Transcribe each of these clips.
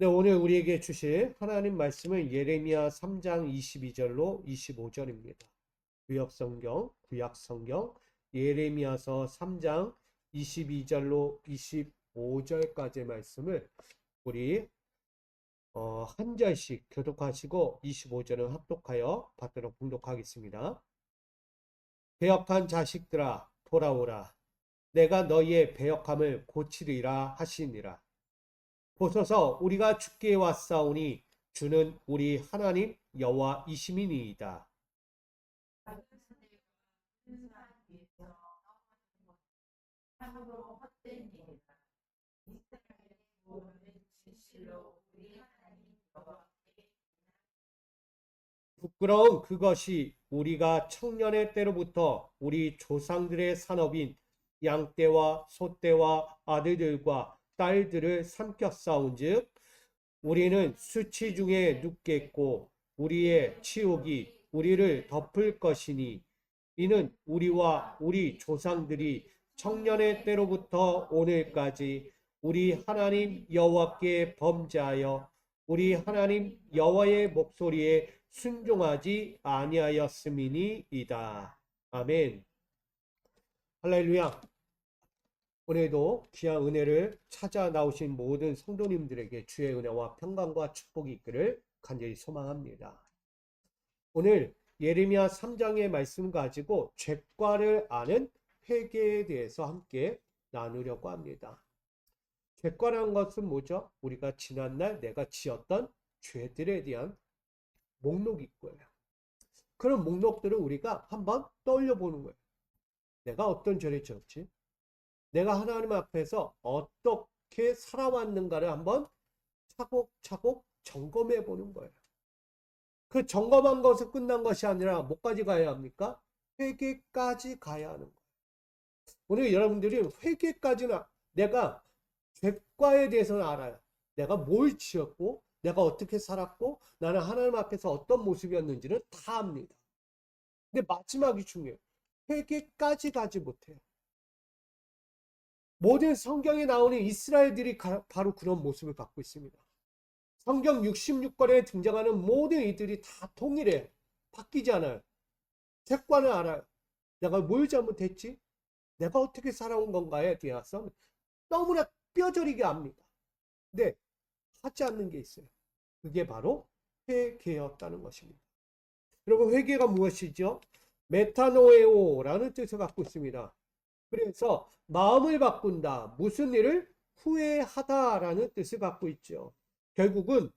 네, 오늘 우리에게 주실 하나님 말씀은 예레미야 3장 22절로 25절입니다. 구약성경, 구약성경, 예레미야서 3장 22절로 25절까지의 말씀을 우리 한 절씩 교독하시고 25절은 합독하여 받도록 봉독하겠습니다. 배역한 자식들아 돌아오라. 내가 너희의 배역함을 고치리라 하시니라. 보소서 우리가 주께 왔사오니 주는 우리 하나님 여호와이심이니이다. 부끄러운 그것이 우리가 청년의 때로부터 우리 조상들의 산업인 양떼와 소떼와 아들들과 딸들을 삼켰사온즉 우리는 수치 중에 눕겠고 우리의 치욕이 우리를 덮을 것이니 이는 우리와 우리 조상들이 청년의 때로부터 오늘까지 우리 하나님 여호와께 범죄하여 우리 하나님 여호와의 목소리에 순종하지 아니하였음이니이다. 아멘. 할렐루야. 오늘도 귀한 은혜를 찾아 나오신 모든 성도님들에게 주의 은혜와 평강과 축복이 있기를 간절히 소망합니다. 오늘 예레미야 3장의 말씀 가지고 죄과를 아는 회개에 대해서 함께 나누려고 합니다. 죄과라는 것은 뭐죠? 우리가 지난날 내가 지었던 죄들에 대한 목록일 거예요. 그런 목록들을 우리가 한번 떠올려 보는 거예요. 내가 어떤 죄를 지었지? 내가 하나님 앞에서 어떻게 살아왔는가를 한번 차곡차곡 점검해 보는 거예요. 그 점검한 것은 끝난 것이 아니라 뭐까지 가야 합니까? 회개까지 가야 하는 거예요. 오늘 여러분들이 회개까지는 내가 죄과에 대해서는 알아요. 내가 뭘 지었고 내가 어떻게 살았고 나는 하나님 앞에서 어떤 모습이었는지는 다 압니다. 근데 마지막이 중요해요. 회개까지 가지 못해요. 모든 성경에 나오는 이스라엘들이 바로 그런 모습을 갖고 있습니다. 성경 66권에 등장하는 모든 이들이 다 동일해. 바뀌지 않아요. 죄과는 알아요. 내가 뭘 잘못했지? 내가 어떻게 살아온 건가에 대해서 너무나 뼈저리게 압니다. 근데 하지 않는 게 있어요. 그게 바로 회개였다는 것입니다. 여러분 회개가 무엇이죠? 메타노에오라는 뜻을 갖고 있습니다. 그래서 마음을 바꾼다. 무슨 일을 후회하다라는 뜻을 갖고 있죠. 결국은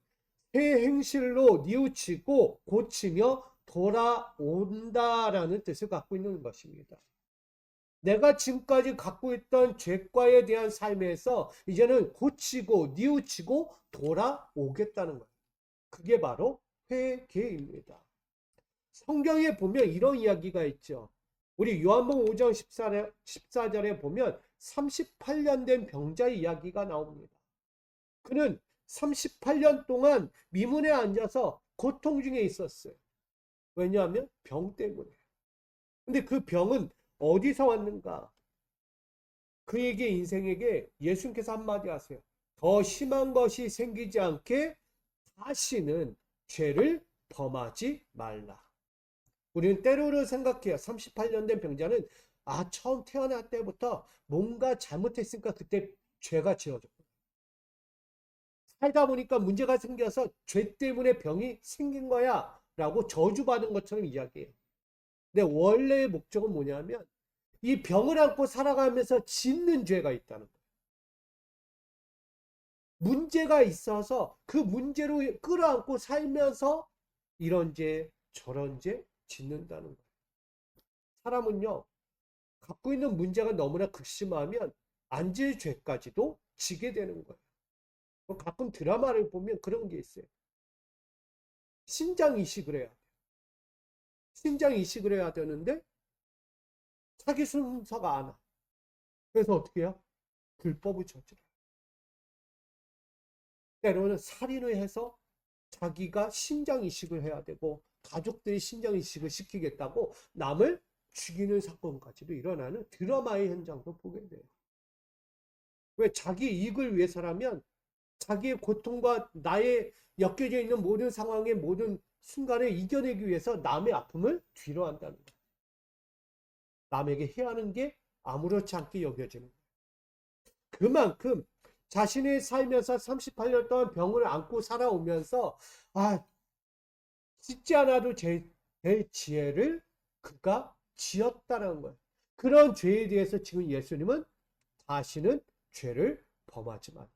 새 행실로 뉘우치고 고치며 돌아온다라는 뜻을 갖고 있는 것입니다. 내가 지금까지 갖고 있던 죄과에 대한 삶에서 이제는 고치고 뉘우치고 돌아오겠다는 거예요. 그게 바로 회개입니다. 성경에 보면 이런 이야기가 있죠. 우리 요한복음 5장 14절에 보면 38년 된 병자의 이야기가 나옵니다. 그는 38년 동안 미문에 앉아서 고통 중에 있었어요. 왜냐하면 병 때문에. 근데 그 병은 어디서 왔는가? 그에게 인생에게 예수님께서 한마디 하세요. 더 심한 것이 생기지 않게 다시는 죄를 범하지 말라. 우리는 때로는 생각해요. 38년 된 병자는 처음 태어날 때부터 뭔가 잘못했으니까 그때 죄가 지어졌고 살다 보니까 문제가 생겨서 죄 때문에 병이 생긴 거야 라고 저주받은 것처럼 이야기해요. 근데 원래의 목적은 뭐냐면 이 병을 안고 살아가면서 짓는 죄가 있다는 거예요. 문제가 있어서 그 문제로 끌어안고 살면서 이런 죄 저런 죄 짓는다는 거예요. 사람은요 갖고 있는 문제가 너무나 극심하면 안 질 죄까지도 지게 되는 거예요. 가끔 드라마를 보면 그런 게 있어요. 신장 이식을 해야 돼요. 신장 이식을 해야 되는데 자기 순서가 안 와. 그래서 어떻게 해요? 불법을 저질러요. 때로는 살인을 해서 자기가 신장 이식을 해야 되고 가족들이 신장 이식을 시키겠다고 남을 죽이는 사건까지도 일어나는 드라마의 현장도 보게 돼요. 왜? 자기 이익을 위해서라면 자기의 고통과 나의 엮여져 있는 모든 상황의 모든 순간을 이겨내기 위해서 남의 아픔을 뒤로 한다는 거예요. 남에게 해하는 게 아무렇지 않게 여겨지는 거예요. 그만큼 자신의 살면서 38년 동안 병을 안고 살아오면서 씻지 않아도 될 지혜를 그가 지었다는 거예요. 그런 죄에 대해서 지금 예수님은 다시는 죄를 범하지 말라.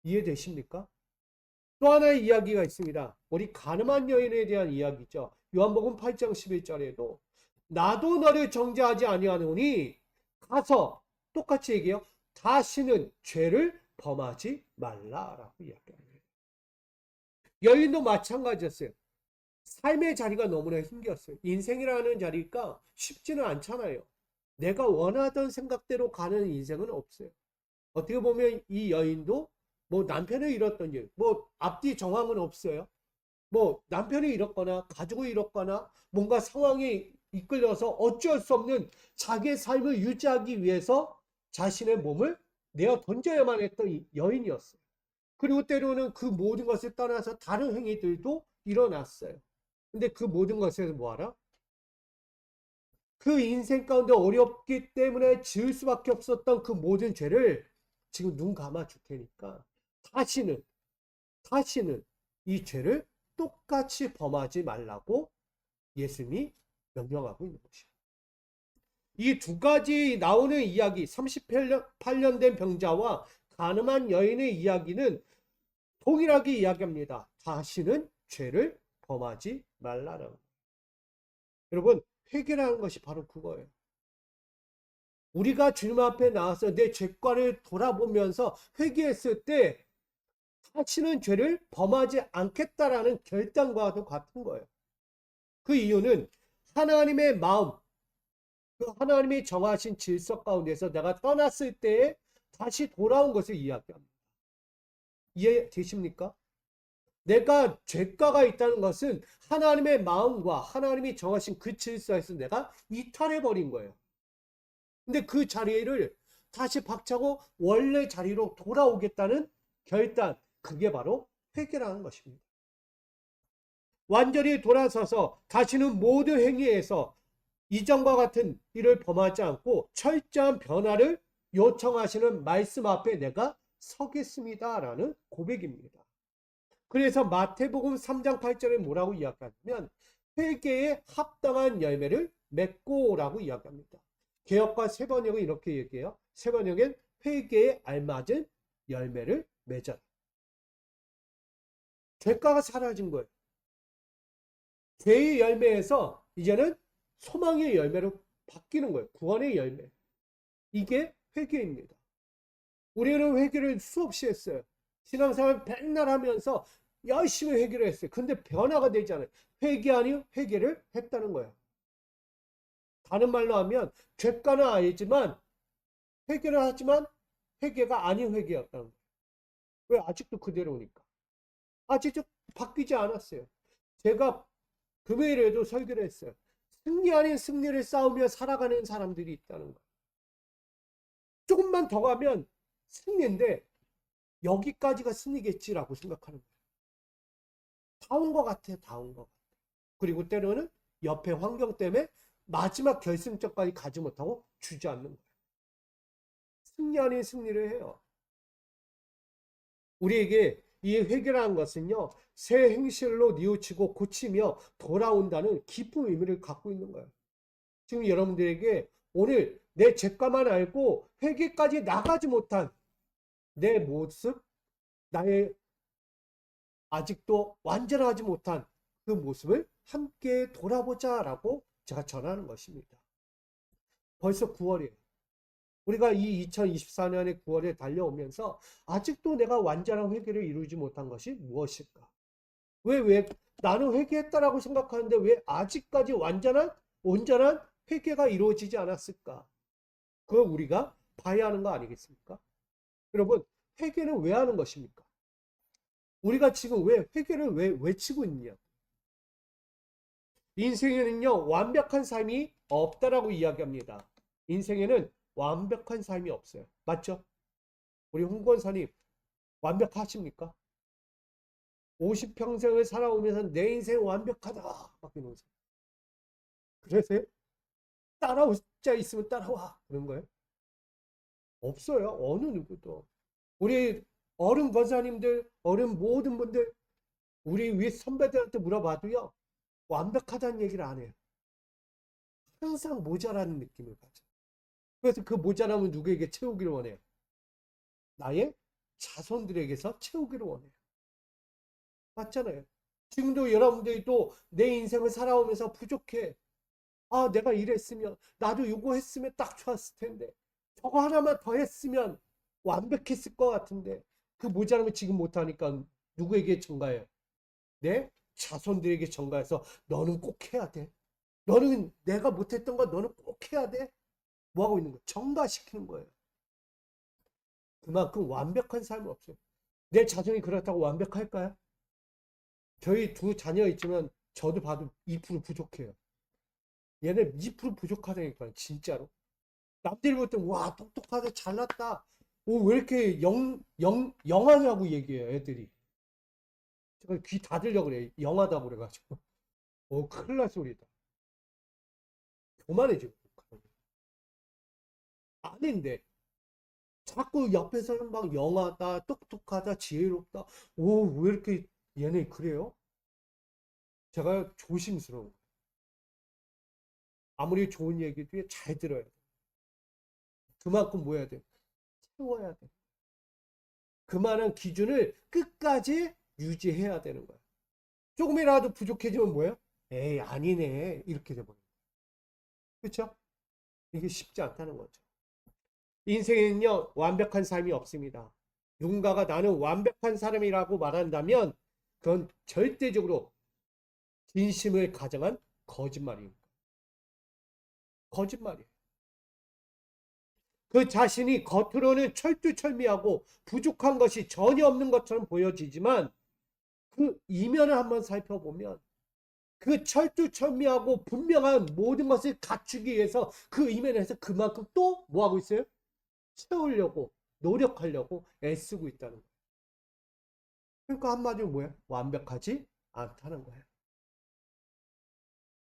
이해되십니까? 또 하나의 이야기가 있습니다. 우리 가늠한 여인에 대한 이야기죠. 요한복음 8장 11절에도 나도 너를 정죄하지 아니하노니 가서 똑같이 얘기해요. 다시는 죄를 범하지 말라라고 이야기합니다. 여인도 마찬가지였어요. 삶의 자리가 너무나 힘겼어요. 인생이라는 자리가 쉽지는 않잖아요. 내가 원하던 생각대로 가는 인생은 없어요. 어떻게 보면 이 여인도 뭐 남편을 잃었던 일, 뭐 앞뒤 정황은 없어요. 뭐 남편이 잃었거나 가족을 잃었거나 뭔가 상황에 이끌려서 어쩔 수 없는 자기의 삶을 유지하기 위해서 자신의 몸을 내어 던져야만 했던 여인이었어요. 그리고 때로는 그 모든 것을 떠나서 다른 행위들도 일어났어요. 근데 그 모든 것에서 뭐하라? 그 인생 가운데 어렵기 때문에 지을 수밖에 없었던 그 모든 죄를 지금 눈 감아 줄 테니까 다시는 이 죄를 똑같이 범하지 말라고 예수님이 명령하고 있는 것이에요. 이 두 가지 나오는 이야기, 38년 된 병자와 가늠한 여인의 이야기는 동일하게 이야기합니다. 다시는 죄를 범하지 말라는 거예요. 여러분, 회개라는 것이 바로 그거예요. 우리가 주님 앞에 나와서 내 죄과를 돌아보면서 회개했을 때 다시는 죄를 범하지 않겠다라는 결단과도 같은 거예요. 그 이유는 하나님의 마음, 그 하나님이 정하신 질서 가운데서 내가 떠났을 때에 다시 돌아온 것을 이야기합니다. 이해되십니까? 내가 죄가가 있다는 것은 하나님의 마음과 하나님이 정하신 그 질서에서 내가 이탈해버린 거예요. 근데 그 자리를 다시 박차고 원래 자리로 돌아오겠다는 결단, 그게 바로 회개라는 것입니다. 완전히 돌아서서 다시는 모든 행위에서 이전과 같은 일을 범하지 않고 철저한 변화를 요청하시는 말씀 앞에 내가 서겠습니다라는 고백입니다. 그래서 마태복음 3장 8절에 뭐라고 이야기하냐면 회개에 합당한 열매를 맺고라고 이야기합니다. 개역과 새번역은 이렇게 얘기해요. 새번역엔 회개에 알맞은 열매를 맺어라. 죄가가 사라진 거예요. 죄의 열매에서 이제는 소망의 열매로 바뀌는 거예요. 구원의 열매. 이게 회개입니다. 우리는 회개를 수없이 했어요. 신앙생활 백날 하면서 열심히 회개를 했어요. 근데 변화가 되지 않아요. 회개 아닌 회개를 했다는 거예요. 다른 말로 하면 죄가는 아니지만 회개를 하지만 회개가 아닌 회개였다는 거예요. 왜? 아직도 그대로니까. 아직도 바뀌지 않았어요. 제가 금요일에도 설교를 했어요. 승리 아닌 승리를 싸우며 살아가는 사람들이 있다는 거예요. 조금만 더 가면 승리인데 여기까지가 승리겠지라고 생각하는 거예요. 다 온 것 같아. 다 온 것 같아. 그리고 때로는 옆에 환경 때문에 마지막 결승점까지 가지 못하고 주저앉는 거예요. 승리 아닌 승리를 해요. 우리에게 이 회개라는 것은요, 새 행실로 뉘우치고 고치며 돌아온다는 깊은 의미를 갖고 있는 거예요. 지금 여러분들에게 오늘 내 죄과만 알고 회개까지 나가지 못한 내 모습, 나의 아직도 완전하지 못한 그 모습을 함께 돌아보자라고 제가 전하는 것입니다. 벌써 9월이에요. 우리가 이 2024년의 9월에 달려오면서 아직도 내가 완전한 회개를 이루지 못한 것이 무엇일까? 왜 나는 회개했다라고 생각하는데 왜 아직까지 온전한 회개가 이루어지지 않았을까? 그걸 우리가 봐야 하는 거 아니겠습니까? 여러분, 회개는 왜 하는 것입니까? 우리가 지금 왜 회개를 왜 외치고 있냐? 인생에는요, 완벽한 삶이 없다라고 이야기합니다. 인생에는 완벽한 삶이 없어요. 맞죠? 우리 홍 권사님, 완벽하십니까? 50평생을 살아오면서 내 인생 완벽하다 막 이러면서 그러세요? 따라올 자 있으면 따라와 그런 거예요? 없어요. 어느 누구도. 우리 어른 권사님들, 어른 모든 분들, 우리 위 선배들한테 물어봐도요. 완벽하다는 얘기를 안 해요. 항상 모자라는 느낌을 가져. 그래서 그 모자람을 누구에게 채우기를 원해요? 나의 자손들에게서 채우기를 원해요. 맞잖아요. 지금도 여러분들이 또 내 인생을 살아오면서 부족해. 아, 내가 이랬으면, 나도 이거 했으면 딱 좋았을 텐데. 저거 하나만 더 했으면 완벽했을 것 같은데. 그 모자람을 지금 못하니까 누구에게 전가해요? 내 자손들에게 전가해서 너는 꼭 해야 돼. 너는 내가 못했던 거 너는 꼭 해야 돼. 뭐 하고 있는 거야? 전가시키는 거예요. 그만큼 완벽한 삶은 없어요. 내 자손이 그렇다고 완벽할까요? 저희 두 자녀 있지만 저도 봐도 2% 부족해요. 얘네 2% 부족하다니까요. 진짜로. 남들이 볼 때 와 똑똑하다 잘났다. 오, 왜 이렇게 영하냐고 얘기해요 애들이. 제가 귀 닫으려고 그래. 영하다고 그래가지고. 오, 큰일 날 소리다. 교만해지고. 아닌데 자꾸 옆에서는 막 영하다 똑똑하다 지혜롭다. 오, 왜 이렇게 얘네 그래요? 제가 조심스러운 거예요. 아무리 좋은 얘기도 잘 들어야 돼. 그만큼 뭐 해야 돼? 채워야 돼. 그만한 기준을 끝까지 유지해야 되는 거야. 조금이라도 부족해지면 뭐예요? 에이, 아니네. 이렇게 돼버려요. 그렇죠? 이게 쉽지 않다는 거죠. 인생에는요, 완벽한 삶이 없습니다. 누군가가 나는 완벽한 사람이라고 말한다면 그건 절대적으로 진심을 가정한 거짓말입니다. 거짓말이에요. 그 자신이 겉으로는 철두철미하고 부족한 것이 전혀 없는 것처럼 보여지지만 그 이면을 한번 살펴보면 그 철두철미하고 분명한 모든 것을 갖추기 위해서 그 이면에서 그만큼 또 뭐하고 있어요? 채우려고 노력하려고 애쓰고 있다는 거예요. 그러니까 한마디로 뭐예요? 완벽하지 않다는 거예요.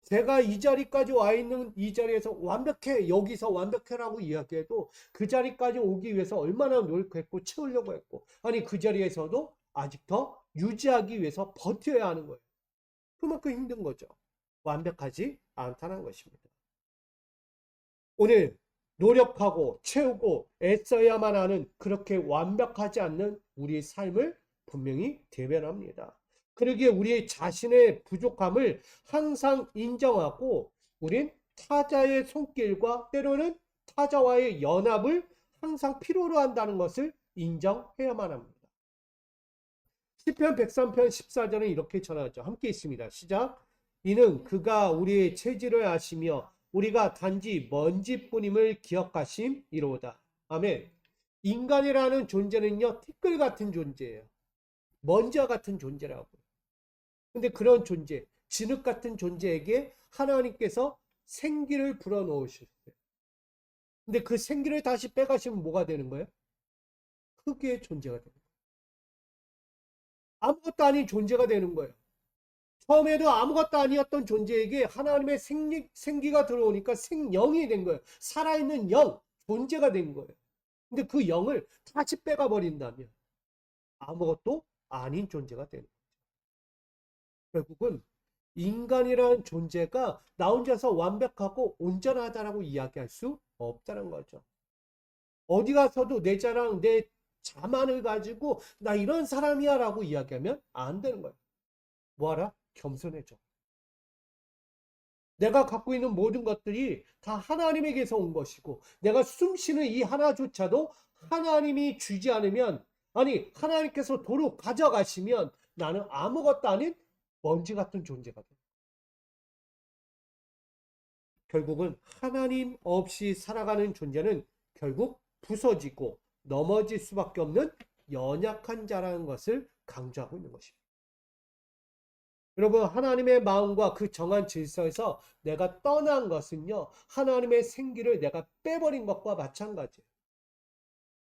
제가 이 자리까지 와 있는 이 자리에서 완벽해 여기서 완벽해라고 이야기해도 그 자리까지 오기 위해서 얼마나 노력했고 채우려고 했고 아니 그 자리에서도 아직 더 유지하기 위해서 버텨야 하는 거예요. 그만큼 힘든 거죠. 완벽하지 않다는 것입니다. 오늘 노력하고 채우고 애써야만 하는 그렇게 완벽하지 않는 우리의 삶을 분명히 대변합니다. 그러기에 우리 자신의 부족함을 항상 인정하고 우린 타자의 손길과 때로는 타자와의 연합을 항상 필요로 한다는 것을 인정해야만 합니다. 시편 103편 14절은 이렇게 전하죠. 함께 있습니다. 시작. 이는 그가 우리의 체질을 아시며 우리가 단지 먼지뿐임을 기억하심이로다. 아멘. 인간이라는 존재는요, 티끌 같은 존재예요. 먼지와 같은 존재라고. 근데 그런 존재, 진흙 같은 존재에게 하나님께서 생기를 불어넣으셨어요. 근데 그 생기를 다시 빼가시면 뭐가 되는 거예요? 흙의 존재가 되는 거예요. 아무것도 아닌 존재가 되는 거예요. 처음에도 아무것도 아니었던 존재에게 하나님의 생기가 들어오니까 생영이 된 거예요. 살아있는 영, 존재가 된 거예요. 근데 그 영을 다시 빼가 버린다면 아무것도 아닌 존재가 되는 거예요. 결국은 인간이라는 존재가 나 혼자서 완벽하고 온전하다라고 이야기할 수 없다는 거죠. 어디 가서도 내 자랑, 내 자만을 가지고 나 이런 사람이야 라고 이야기하면 안 되는 거예요. 뭐하라? 겸손해져. 내가 갖고 있는 모든 것들이 다 하나님에게서 온 것이고 내가 숨쉬는 이 하나조차도 하나님이 주지 않으면 아니 하나님께서 도로 가져가시면 나는 아무것도 아닌 먼지 같은 존재가 돼. 결국은 하나님 없이 살아가는 존재는 결국 부서지고 넘어질 수밖에 없는 연약한 자라는 것을 강조하고 있는 것입니다. 여러분 하나님의 마음과 그 정한 질서에서 내가 떠난 것은요 하나님의 생기를 내가 빼버린 것과 마찬가지예요.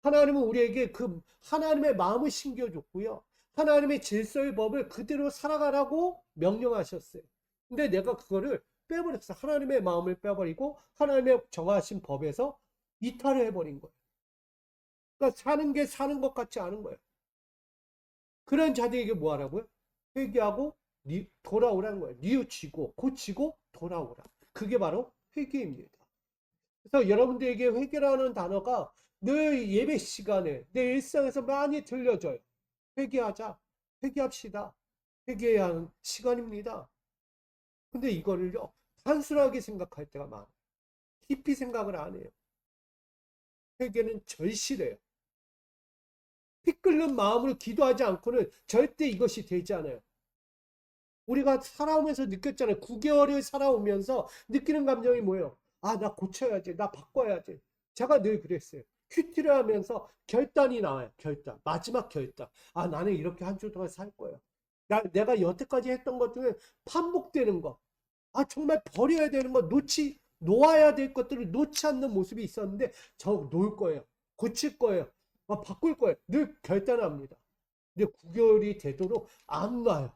하나님은 우리에게 그 하나님의 마음을 심겨줬고요. 하나님의 질서의 법을 그대로 살아가라고 명령하셨어요. 근데 내가 그거를 빼버렸어. 하나님의 마음을 빼버리고 하나님의 정하신 법에서 이탈을 해버린 거예요. 그러니까 사는 게 사는 것 같지 않은 거예요. 그런 자들에게 뭐 하라고요? 회개하고 돌아오라는 거예요. 뉘우치고 고치고 돌아오라. 그게 바로 회개입니다. 그래서 여러분들에게 회개라는 단어가 늘 예배 시간에 내 일상에서 많이 들려져요. 회개하자. 회개합시다. 회개해야 하는 시간입니다. 근데 이거를요, 단순하게 생각할 때가 많아요. 깊이 생각을 안 해요. 회개는 절실해요. 피 끓는 마음으로 기도하지 않고는 절대 이것이 되지 않아요. 우리가 살아오면서 느꼈잖아요. 9개월을 살아오면서 느끼는 감정이 뭐예요? 아, 나 고쳐야지. 나 바꿔야지. 제가 늘 그랬어요. 큐티를 하면서 결단이 나와요. 결단. 마지막 결단. 아, 나는 이렇게 한 주 동안 살 거야. 내가 여태까지 했던 것 중에 반복되는 거. 아, 정말 버려야 되는 거, 놓아야 될 것들을 놓지 않는 모습이 있었는데, 저 놓을 거예요. 고칠 거예요. 바꿀 거예요. 늘 결단합니다. 근데 9개월이 되도록 안 놔요.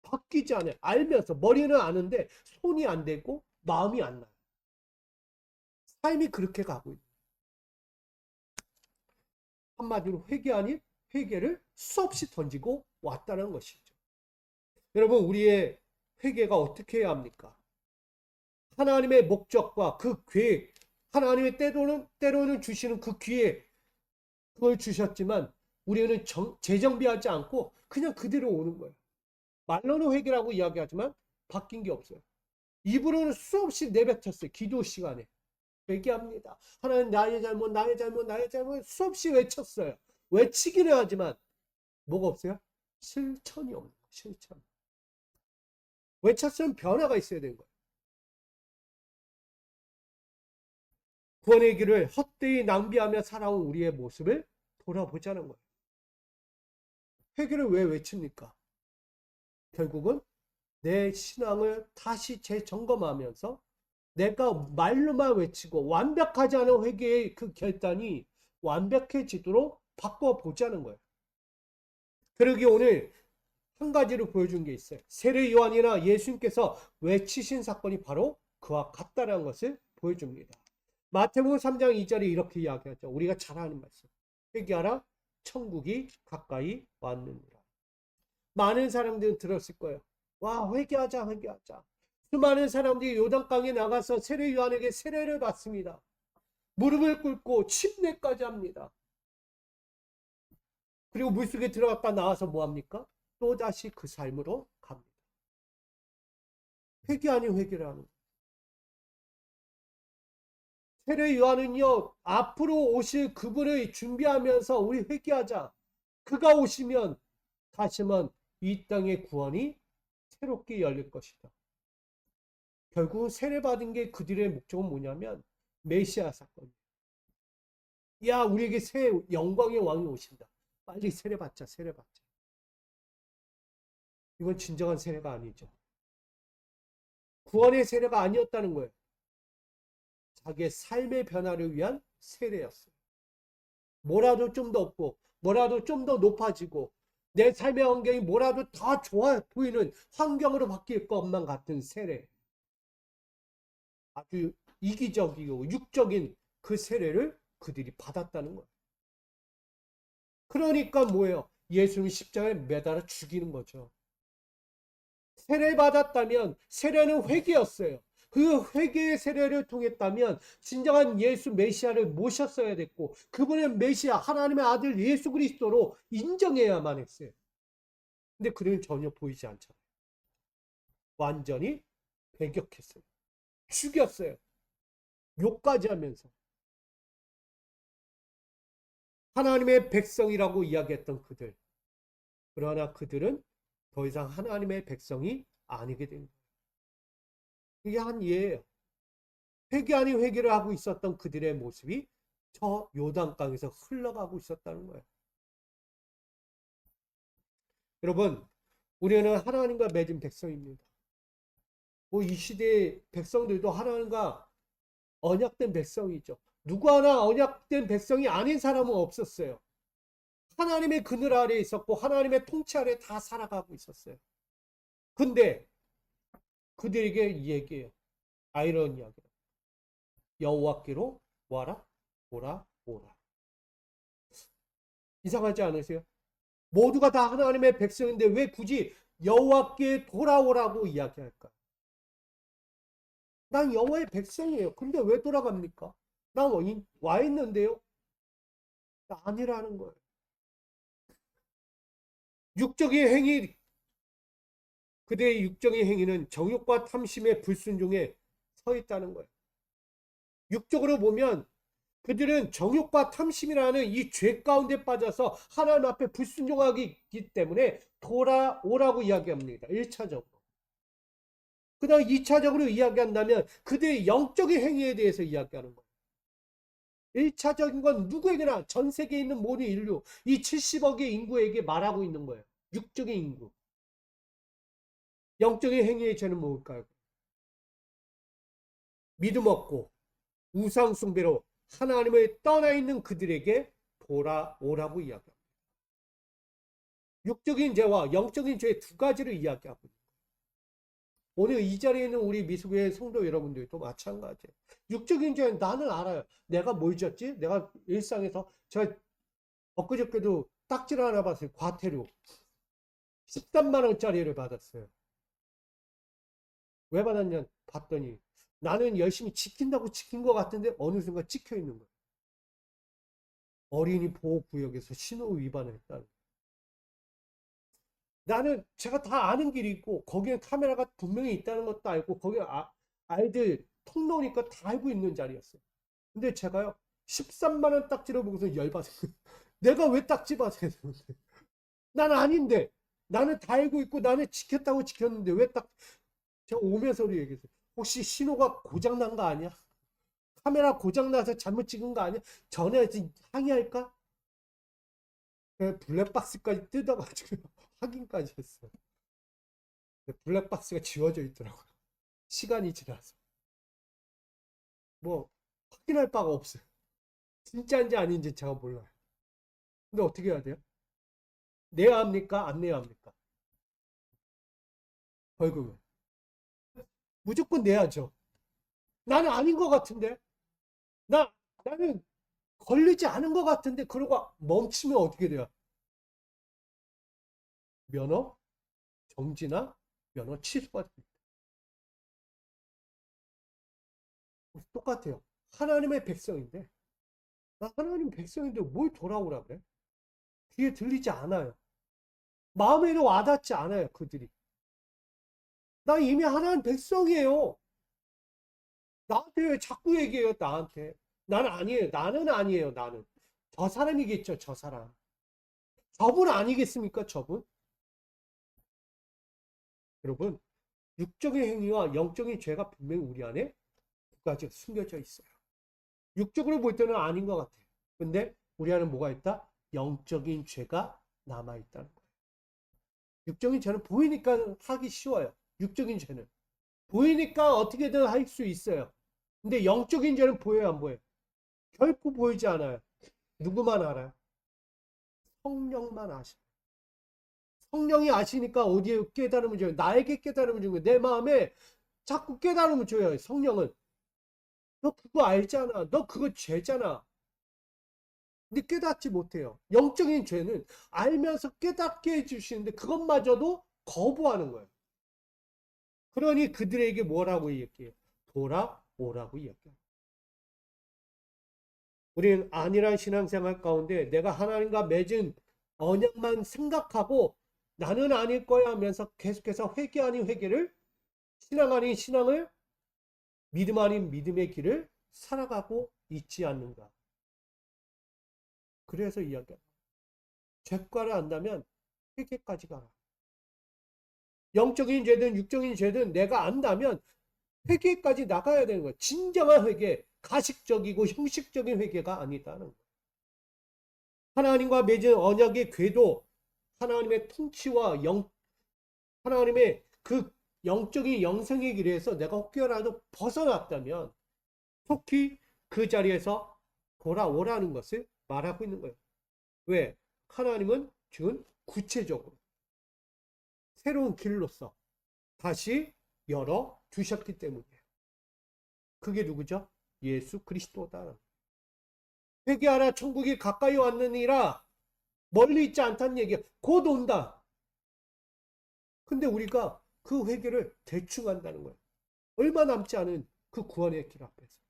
바뀌지 않아요. 알면서. 머리는 아는데 손이 안 되고 마음이 안 나요. 삶이 그렇게 가고 있어요. 한마디로 회개 아닌 회개를 수없이 던지고 왔다는 것이죠. 여러분, 우리의 회개가 어떻게 해야 합니까? 하나님의 목적과 그 계획, 하나님의 때로는 주시는 그 기회, 그걸 주셨지만 우리는 재정비하지 않고 그냥 그대로 오는 거예요. 말로는 회개라고 이야기하지만 바뀐 게 없어요. 입으로는 수없이 내뱉었어요. 기도 시간에. 회개합니다. 하나님, 나의 잘못, 나의 잘못, 나의 잘못 수없이 외쳤어요. 외치기는 하지만 뭐가 없어요? 실천이 없는 거예요. 실천. 외쳤으면 변화가 있어야 되는 거예요. 구원의 길을 헛되이 낭비하며 살아온 우리의 모습을 돌아보자는 거예요. 회개를 왜 외칩니까? 결국은 내 신앙을 다시 재점검하면서 내가 말로만 외치고 완벽하지 않은 회개의 그 결단이 완벽해지도록 바꿔보자는 거예요. 그러기 오늘 한 가지로 보여준 게 있어요. 세례 요한이나 예수님께서 외치신 사건이 바로 그와 같다는 것을 보여줍니다. 마태복음 3장 2절에 이렇게 이야기하죠. 우리가 잘 아는 말씀. 회개하라, 천국이 가까이 왔느니라. 많은 사람들은 들었을 거예요. 와, 회개하자, 회개하자. 수많은 사람들이 요단강에 나가서 세례 요한에게 세례를 받습니다. 무릎을 꿇고 침례까지 합니다. 그리고 물속에 들어갔다 나와서 뭐합니까? 또다시 그 삶으로 갑니다. 회개 아닌 회개라는. 세례 요한은요, 앞으로 오실 그분을 준비하면서 우리 회개하자. 그가 오시면 다시 한번 이 땅의 구원이 새롭게 열릴 것이다. 결국 세례받은 게 그들의 목적은 뭐냐면 메시아 사건이에요. 야, 우리에게 새 영광의 왕이 오신다. 빨리 세례받자, 세례받자. 이건 진정한 세례가 아니죠. 구원의 세례가 아니었다는 거예요. 자기의 삶의 변화를 위한 세례였어요. 뭐라도 좀 더 없고, 뭐라도 좀 더 높아지고, 내 삶의 환경이 뭐라도 더 좋아 보이는 환경으로 바뀔 것만 같은 세례. 아주 이기적이고 육적인 그 세례를 그들이 받았다는 거예요. 그러니까 뭐예요? 예수님 십자가에 매달아 죽이는 거죠. 세례 받았다면 세례는 회개였어요. 그 회개의 세례를 통했다면 진정한 예수 메시아를 모셨어야 됐고 그분의 메시아 하나님의 아들 예수 그리스도로 인정해야만 했어요. 근데 그는 전혀 보이지 않잖아요. 완전히 배격했어요. 죽였어요. 욕까지 하면서. 하나님의 백성이라고 이야기했던 그들. 그러나 그들은 더 이상 하나님의 백성이 아니게 된 거예요. 이게 한 예예요. 회개 아닌 회개를 하고 있었던 그들의 모습이 저 요단강에서 흘러가고 있었다는 거예요. 여러분, 우리는 하나님과 맺은 백성입니다. 이 시대의 백성들도 하나님과 언약된 백성이죠. 누구 하나 언약된 백성이 아닌 사람은 없었어요. 하나님의 그늘 아래에 있었고 하나님의 통치 아래 다 살아가고 있었어요. 근데 그들에게 이 얘기예요. 아이러니하게 여호와께로 와라 오라. 이상하지 않으세요? 모두가 다 하나님의 백성인데 왜 굳이 여호와께 돌아오라고 이야기할까? 난 여호와의 백성이에요. 근데 왜 돌아갑니까? 난 와 있는데요. 아니라는 거예요. 육적인 행위, 그대의 육적인 행위는 정욕과 탐심의 불순종에 서 있다는 거예요. 육적으로 보면 그들은 정욕과 탐심이라는 이 죄 가운데 빠져서 하나님 앞에 불순종하기 때문에 돌아오라고 이야기합니다. 1차적으로. 그 다음 2차적으로 이야기한다면 그들의 영적인 행위에 대해서 이야기하는 거예요. 1차적인 건 누구에게나 전 세계에 있는 모든 인류, 이 70억의 인구에게 말하고 있는 거예요. 육적인 인구. 영적인 행위의 죄는 뭘까요? 믿음 없고 우상 숭배로 하나님을 떠나 있는 그들에게 돌아오라고 이야기합니다. 육적인 죄와 영적인 죄 두 가지를 이야기하고 있습니다. 오늘 이 자리에 있는 우리 미수교회 성도 여러분들도 마찬가지예요. 육적인 죄는 나는 알아요. 내가 뭘 졌지? 내가 일상에서 제가 엊그저께도 딱지를 하나 봤어요. 과태료 13만 원짜리를 받았어요. 왜 받았냐 봤더니 나는 열심히 지킨다고 지킨 것 같은데 어느 순간 찍혀 있는 거예요. 어린이 보호구역에서 신호 위반을 했다는 거예요. 나는 제가 다 아는 길이 있고 거기에 카메라가 분명히 있다는 것도 알고 거기 아이들 통로니까 다 알고 있는 자리였어요. 근데 제가요 13만 원 딱지를 보고서 열받았어요. 내가 왜 딱지 받아야 되는데? 난 아닌데 나는 다 알고 있고 나는 지켰다고 지켰는데 왜 딱 제가 오면서도 얘기했어요. 혹시 신호가 고장난 거 아니야? 카메라 고장나서 잘못 찍은 거 아니야? 전화해서 항의할까? 블랙박스까지 뜯어가지고 확인까지 했어요. 블랙박스가 지워져 있더라고요. 시간이 지나서. 뭐 확인할 바가 없어요. 진짜인지 아닌지 제가 몰라요. 근데 어떻게 해야 돼요? 내야 합니까? 안 내야 합니까? 벌금을. 무조건 내야죠. 나는 아닌 것 같은데. 나는 걸리지 않은 것 같은데 그러고 멈추면 어떻게 돼요? 면허 정지나 면허 취소가 됩니다. 똑같아요. 하나님의 백성인데 나 하나님 백성인데 뭘 돌아오라 그래? 귀에 들리지 않아요. 마음에도 와닿지 않아요. 그들이. 나 이미 하나님 백성이에요. 나한테 왜 자꾸 얘기해요? 나한테. 나는 아니에요. 나는 아니에요. 나는. 저 사람이겠죠. 저 사람. 저분 아니겠습니까? 저분? 여러분 육적인 행위와 영적인 죄가 분명히 우리 안에 두 가지가 숨겨져 있어요. 육적으로 볼 때는 아닌 것 같아요. 근데 우리 안에 뭐가 있다? 영적인 죄가 남아있다는 거예요. 육적인 죄는 보이니까 하기 쉬워요. 육적인 죄는. 보이니까 어떻게든 할 수 있어요. 근데 영적인 죄는 보여요, 안 보여요? 결코 보이지 않아요. 누구만 알아요? 성령만 아셔요. 성령이 아시니까 어디에 깨달음을 줘요? 나에게 깨달음을 주는 거예요. 내 마음에 자꾸 깨달음을 줘요. 성령은. 너 그거 알잖아. 너 그거 죄잖아. 근데 깨닫지 못해요. 영적인 죄는 알면서 깨닫게 해주시는데 그것마저도 거부하는 거예요. 그러니 그들에게 뭐라고 얘기해요? 돌아오라고 이야기해요. 우리는 안일한 신앙생활 가운데 내가 하나님과 맺은 언약만 생각하고 나는 아닐 거야 하면서 계속해서 회개 아닌 회개를 신앙 아닌 신앙을 믿음 아닌 믿음의 길을 살아가고 있지 않는가. 그래서 이야기합니다. 죄과를 안다면 회개까지 가라. 영적인 죄든 육적인 죄든 내가 안다면 회개까지 나가야 되는 거예요. 진정한 회개, 가식적이고 형식적인 회개가 아니다는 거예요. 하나님과 맺은 언약의 궤도, 하나님의 통치와 하나님의 그 영적인 영생의 길에서 내가 혹여라도 벗어났다면 속히 그 자리에서 돌아오라는 것을 말하고 있는 거예요. 왜? 하나님은 지금 구체적으로 새로운 길로서 다시 열어 주셨기 때문이에요. 그게 누구죠? 예수 그리스도다. 회개하라 천국이 가까이 왔느니라. 멀리 있지 않다는 얘기야. 곧 온다. 근데 우리가 그 회개를 대충 한다는 거예요. 얼마 남지 않은 그 구원의 길 앞에서.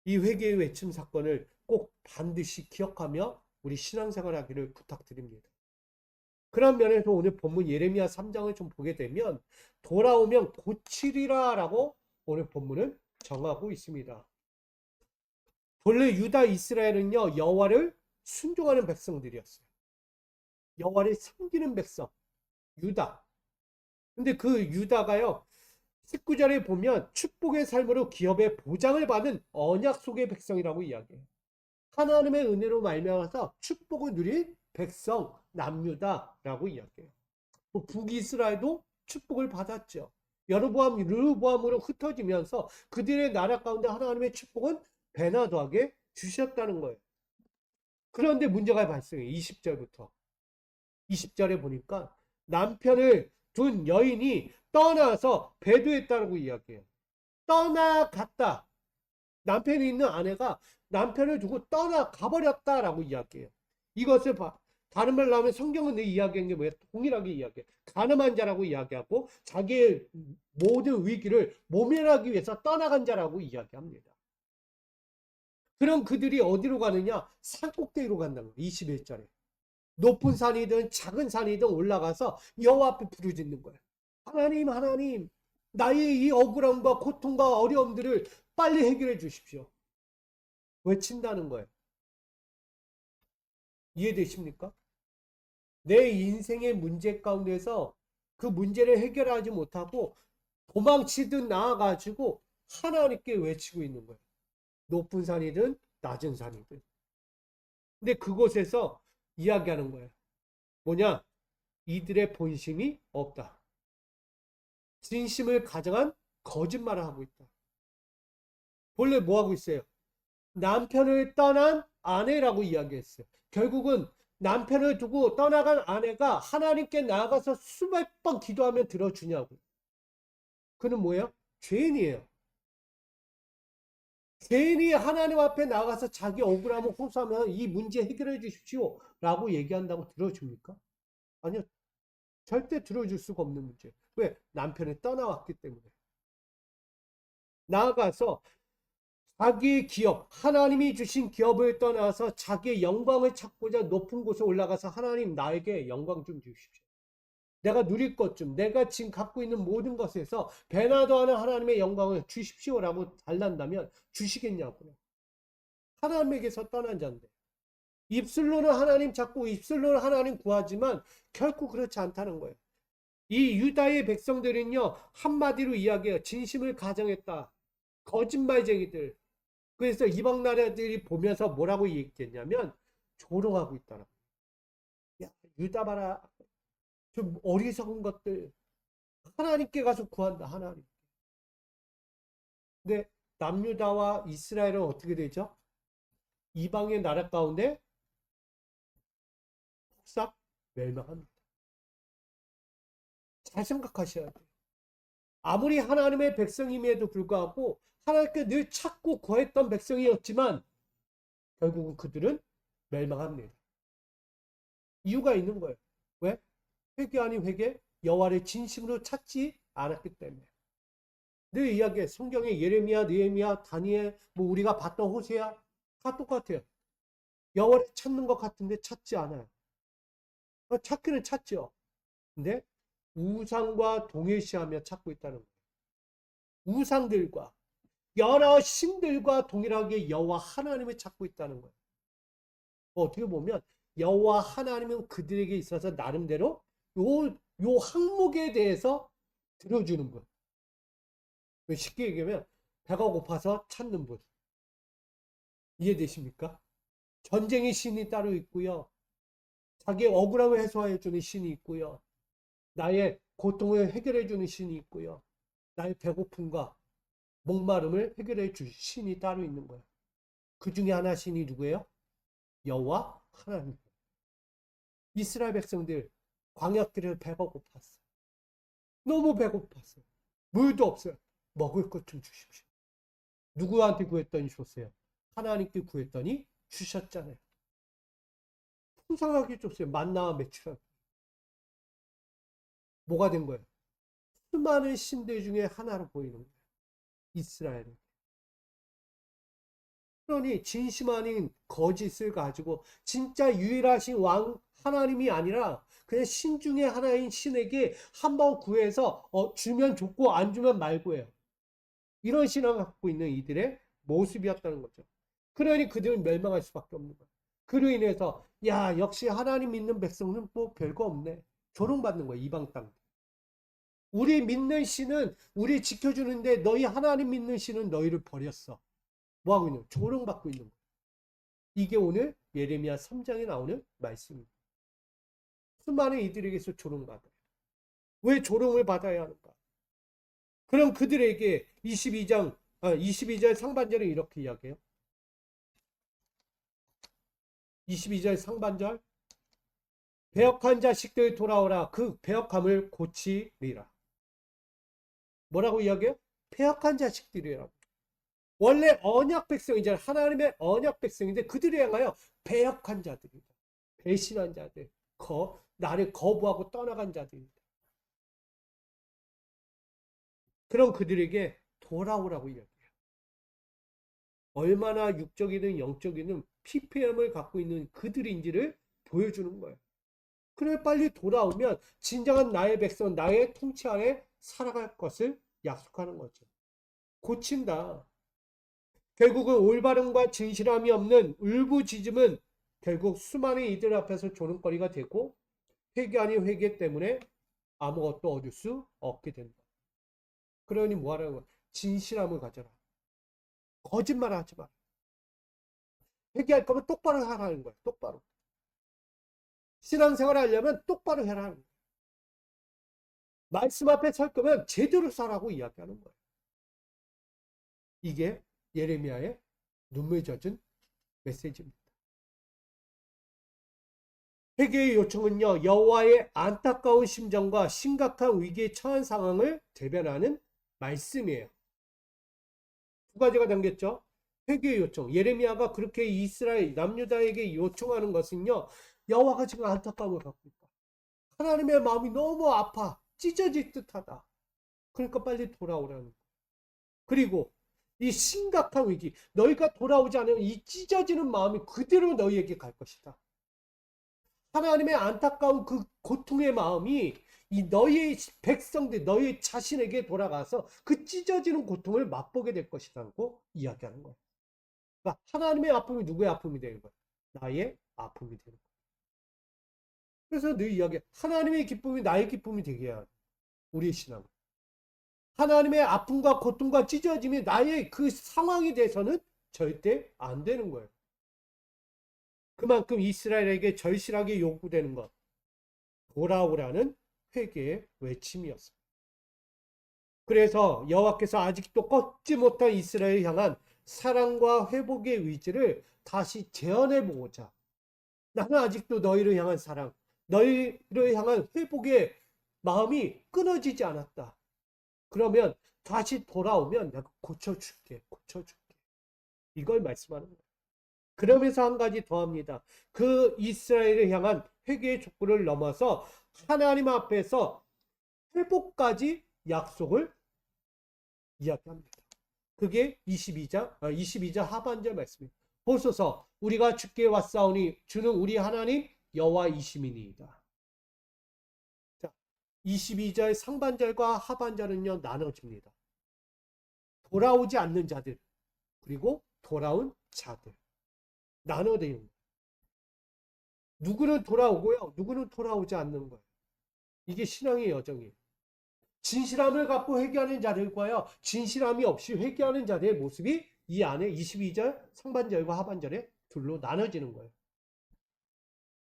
이 회개의 외침 사건을 꼭 반드시 기억하며 우리 신앙생활 하기를 부탁드립니다. 그런 면에서 오늘 본문 예레미야 3장을 좀 보게 되면 돌아오면 고치리라 라고 오늘 본문을 정하고 있습니다. 본래 유다 이스라엘은요 여호와를 순종하는 백성들이었어요. 여호와를 섬기는 백성 유다. 근데 그 유다가요 19절에 보면 축복의 삶으로 기업의 보장을 받은 언약 속의 백성이라고 이야기해요. 하나님의 은혜로 말미암아서 축복을 누린 백성 남유다라고 이야기해요. 북이스라엘도 축복을 받았죠. 여로보암, 르호보암으로 흩어지면서 그들의 나라 가운데 하나님의 축복은 배나 더하게 주셨다는 거예요. 그런데 문제가 발생해요. 20절부터. 20절에 보니까 남편을 둔 여인이 떠나서 배도했다고 이야기해요. 떠나갔다. 남편이 있는 아내가 남편을 두고 떠나가버렸다라고 이야기해요. 이것을 다른 말로 하면 성경은 내 이야기한 게 뭐야? 동일하게 이야기해. 가늠한 자라고 이야기하고 자기의 모든 위기를 모면하기 위해서 떠나간 자라고 이야기합니다. 그럼 그들이 어디로 가느냐? 산꼭대기로 간다는 거예요. 21절에. 높은 산이든 작은 산이든 올라가서 여호와 앞에 부르짖는 거예요. 하나님, 하나님, 나의 이 억울함과 고통과 어려움들을 빨리 해결해 주십시오. 외친다는 거예요. 이해되십니까? 내 인생의 문제 가운데서 그 문제를 해결하지 못하고 도망치듯 나아가지고 하나님께 외치고 있는 거예요. 높은 산이든 낮은 산이든. 근데 그곳에서 이야기하는 거예요. 뭐냐? 이들의 본심이 없다. 진심을 가정한 거짓말을 하고 있다. 본래 뭐 하고 있어요? 남편을 떠난 아내라고 이야기했어요. 결국은 남편을 두고 떠나간 아내가 하나님께 나아가서 수백 번 기도하면 들어주냐고. 그는 뭐예요? 죄인이에요. 죄인이 하나님 앞에 나가서 자기 억울함을 호소하면 이 문제 해결해 주십시오 라고 얘기한다고 들어줍니까? 아니요. 절대 들어줄 수가 없는 문제. 왜? 남편이 떠나왔기 때문에. 나아가서 자기의 기업, 하나님이 주신 기업을 떠나서 자기의 영광을 찾고자 높은 곳에 올라가서 하나님 나에게 영광 좀 주십시오. 내가 누릴 것 좀, 내가 지금 갖고 있는 모든 것에서 배나 더하는 하나님의 영광을 주십시오라고 달란다면 주시겠냐고요. 하나님에게서 떠난 자인데. 입술로는 하나님 찾고 입술로는 하나님 구하지만 결코 그렇지 않다는 거예요. 이 유다의 백성들은요 한마디로 이야기해요. 진심을 가정했다. 거짓말쟁이들. 그래서 이방 나라들이 보면서 뭐라고 얘기했냐면 조롱하고 있다라고. 야, 유다 봐라. 좀 어리석은 것들. 하나님께 가서 구한다. 하나님. 근데 남유다와 이스라엘은 어떻게 되죠? 이방의 나라 가운데 폭삭 멸망합니다. 잘 생각하셔야 돼요. 아무리 하나님의 백성임에도 불구하고 하나님께 늘 찾고 구했던 백성이었지만 결국은 그들은 멸망합니다. 이유가 있는 거예요. 왜? 회개 아닌 회개, 여호와를 진심으로 찾지 않았기 때문에. 늘 이야기해. 성경에 예레미야, 느헤미야, 다니엘, 뭐 우리가 봤던 호세야 다 똑같아요. 여호와를 찾는 것 같은데 찾지 않아요. 찾기는 찾죠. 근데 우상과 동일시하며 찾고 있다는 거예요. 우상들과 여러 신들과 동일하게 여호와 하나님을 찾고 있다는 거예요. 어떻게 보면 여호와 하나님은 그들에게 있어서 나름대로 요 항목에 대해서 들어주는 분. 쉽게 얘기하면 배가 고파서 찾는 분. 이해되십니까? 전쟁의 신이 따로 있고요. 자기의 억울함을 해소해 주는 신이 있고요. 나의 고통을 해결해 주는 신이 있고요. 나의 배고픔과 목마름을 해결해 줄 신이 따로 있는 거예요. 그 중에 하나 신이 누구예요? 여호와 하나님. 이스라엘 백성들 광야길을 배가 고팠어. 너무 배고팠어. 물도 없어요. 먹을 것 좀 주십시오. 누구한테 구했더니 줬어요? 하나님께 구했더니 주셨잖아요. 풍성하게 줬어요. 만나와 메추라. 뭐가 된 거예요? 수많은 신들 중에 하나로 보이는 거예요. 이스라엘은. 그러니 진심 아닌 거짓을 가지고 진짜 유일하신 왕 하나님이 아니라 그냥 신 중에 하나인 신에게 한번 구해서 주면 좋고 안 주면 말고예요. 이런 신앙을 갖고 있는 이들의 모습이었다는 거죠. 그러니 그들은 멸망할 수밖에 없는 거예요. 그로 인해서 야 역시 하나님 믿는 백성은 뭐 별거 없네. 조롱받는 거예요. 이방 땅. 우리 믿는 신은 우리 지켜주는데 너희 하나님 믿는 신은 너희를 버렸어. 뭐하고 있는 거예요? 조롱받고 있는 거예요. 이게 오늘 예레미야 3장에 나오는 말씀입니다. 수많은 이들에게서 조롱받아요. 왜 조롱을 받아야 하는가? 그럼 그들에게 22절 상반절에 이렇게 이야기해요. 22절 상반절 배역한 자식들 돌아오라 그 배역함을 고치리라. 뭐라고 이야기해요? 배역한 자식들이라고. 원래 언약 백성이잖아요. 하나님의 언약 백성인데 그들을 향하여 배역한 자들이다. 배신한 자들, 나를 거부하고 떠나간 자들이다. 그럼 그들에게 돌아오라고 이야기해요. 얼마나 육적이든 영적이든 PPM을 갖고 있는 그들인지를 보여주는 거예요. 그래 빨리 돌아오면 진정한 나의 백성, 나의 통치 아래 살아갈 것을 약속하는 거죠. 고친다. 결국은 올바름과 진실함이 없는 울부짖음은 결국 수많은 이들 앞에서 조롱거리가 되고 회개 아닌 회개 때문에 아무것도 얻을 수 없게 된다. 그러니 뭐하라는 거야? 진실함을 가져라. 거짓말 하지 마. 회개할 거면 똑바로 하라는 거야. 똑바로. 신앙생활 하려면 똑바로 해라는 거야. 말씀 앞에 설 거면 제대로 살라고 이야기하는 거예요. 이게 예레미야의 눈물 젖은 메시지입니다. 회개의 요청은요, 여호와의 안타까운 심정과 심각한 위기에 처한 상황을 대변하는 말씀이에요. 두 가지가 담겼죠. 회개의 요청. 예레미야가 그렇게 이스라엘 남유다에게 요청하는 것은요, 여호와가 지금 안타까움을 갖고 있다. 하나님의 마음이 너무 아파. 찢어질 듯하다. 그러니까 빨리 돌아오라는 거예요. 그리고 이 심각한 위기, 너희가 돌아오지 않으면 이 찢어지는 마음이 그대로 너희에게 갈 것이다. 하나님의 안타까운 그 고통의 마음이 이 너희의 백성들, 너희 자신에게 돌아가서 그 찢어지는 고통을 맛보게 될 것이라고 이야기하는 거예요. 그러니까 하나님의 아픔이 누구의 아픔이 되는 거예요? 나의 아픔이 되는 거예요. 그래서 늘 이야기해. 하나님의 기쁨이 나의 기쁨이 되게 해야 돼. 우리의 신앙. 하나님의 아픔과 고통과 찢어짐이 나의 그 상황이 돼서는 절대 안 되는 거예요. 그만큼 이스라엘에게 절실하게 요구되는 것. 돌아오라는 회개의 외침이었습니다. 그래서 여호와께서 아직도 꺾지 못한 이스라엘을 향한 사랑과 회복의 의지를 다시 재현해 보고자 나는 아직도 너희를 향한 사랑, 너희를 향한 회복의 마음이 끊어지지 않았다. 그러면 다시 돌아오면 내가 고쳐줄게. 이걸 말씀하는 거예요. 그러면서 한 가지 더 합니다. 그 이스라엘을 향한 회개의 촉구를 넘어서 하나님 앞에서 회복까지 약속을 이야기합니다. 그게 22절 하반절 말씀입니다. 보소서 우리가 주께 왔사오니 주는 우리 하나님 여호와이시니이다. 자, 22절 상반절과 하반절은요 나눠집니다. 돌아오지 않는 자들 그리고 돌아온 자들 나눠되는 거예요. 누구는 돌아오고요. 누구는 돌아오지 않는 거예요. 이게 신앙의 여정이에요. 진실함을 갖고 회개하는 자들과요. 진실함이 없이 회개하는 자들의 모습이 이 안에 22절 상반절과 하반절에 둘로 나눠지는 거예요.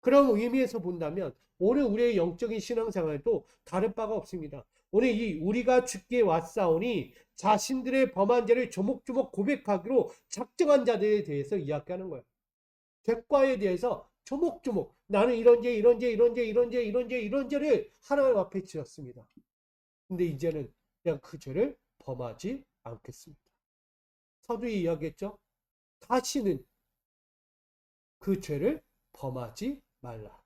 그런 의미에서 본다면 오늘 우리의 영적인 신앙생활도 다른 바가 없습니다. 오늘 이 우리가 주께 왔사오니 자신들의 범한 죄를 조목조목 고백하기로 작정한 자들에 대해서 이야기하는 거예요. 죄과에 대해서 조목조목 나는 이런 죄, 이런 죄, 이런 죄, 이런 죄, 이런 죄, 이런 죄를 하나님 앞에 지었습니다. 근데 이제는 그냥 그 죄를 범하지 않겠습니다. 서두에 이야기했죠. 다시는 그 죄를 범하지 말라.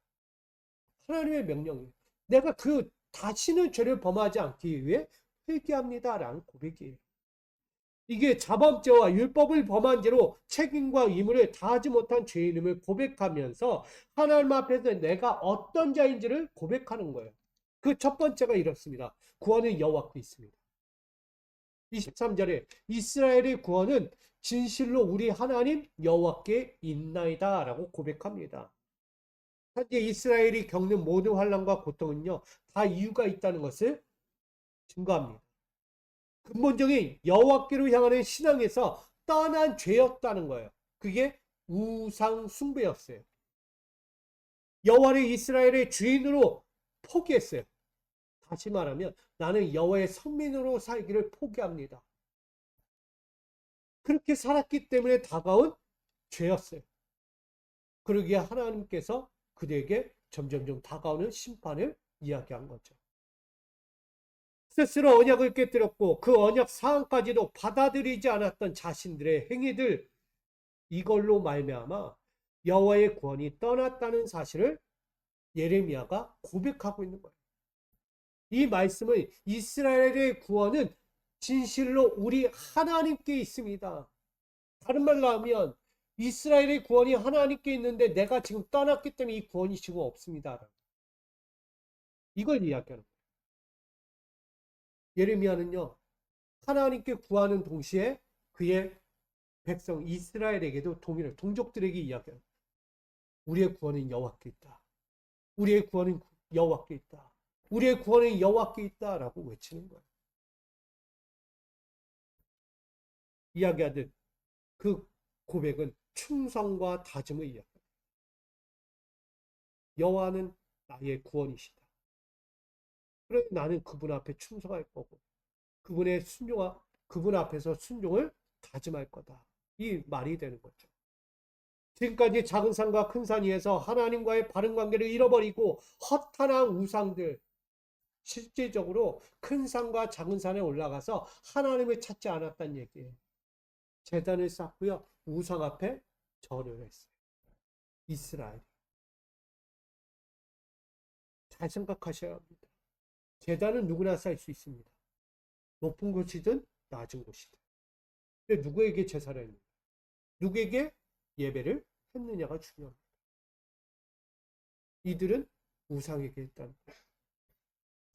하나님의 명령이에요. 내가 그 다시는 죄를 범하지 않기 위해 회개합니다라는 고백이에요. 이게 자범죄와 율법을 범한 죄로 책임과 의무를 다하지 못한 죄인임을 고백하면서 하나님 앞에서 내가 어떤 자인지를 고백하는 거예요. 그 첫 번째가 이렇습니다. 구원은 여호와께 있습니다. 23절에 이스라엘의 구원은 진실로 우리 하나님 여호와께 있나이다 라고 고백합니다. 현재 이스라엘이 겪는 모든 환난과 고통은요, 다 이유가 있다는 것을 증거합니다. 근본적인 여호와께로 향하는 신앙에서 떠난 죄였다는 거예요. 그게 우상 숭배였어요. 여호와를 이스라엘의 주인으로 포기했어요. 다시 말하면 나는 여호와의 선민으로 살기를 포기합니다. 그렇게 살았기 때문에 다가온 죄였어요. 그러기에 하나님께서 그들에게 점점점 다가오는 심판을 이야기한 거죠. 스스로 언약을 깨뜨렸고 그 언약 사항까지도 받아들이지 않았던 자신들의 행위들, 이걸로 말미암아 여호와의 구원이 떠났다는 사실을 예레미야가 고백하고 있는 거예요. 이 말씀은 이스라엘의 구원은 진실로 우리 하나님께 있습니다. 다른 말로 하면 이스라엘의 구원이 하나님께 있는데 내가 지금 떠났기 때문에 이 구원이 지금 없습니다. 이걸 이야기하는 거예요. 예레미야는요, 하나님께 구하는 동시에 그의 백성 이스라엘에게도 동족들에게 이야기합니다. 우리의 구원은 여호와께 있다. 우리의 구원은 여호와께 있다. 우리의 구원은 여호와께 있다라고 외치는 거예요. 이야기하듯 그 고백은 충성과 다짐을 이야기합니다. 여호와는 나의 구원이시다. 그래서 나는 그분 앞에 충성할 거고 그분의 순종과 그분 앞에서 순종을 다짐할 거다. 이 말이 되는 거죠. 지금까지 작은 산과 큰 산 위에서 하나님과의 바른 관계를 잃어버리고 허탄한 우상들, 실제적으로 큰 산과 작은 산에 올라가서 하나님을 찾지 않았다는 얘기예요. 제단을 쌓고요, 우상 앞에 절을 했어요. 이스라엘. 잘 생각하셔야 합니다. 제단은 누구나 쌓을 수 있습니다. 높은 곳이든 낮은 곳이든. 근데 누구에게 제사를 했느냐? 누구에게 예배를 했느냐가 중요합니다. 이들은 우상에게 했다는 거예요.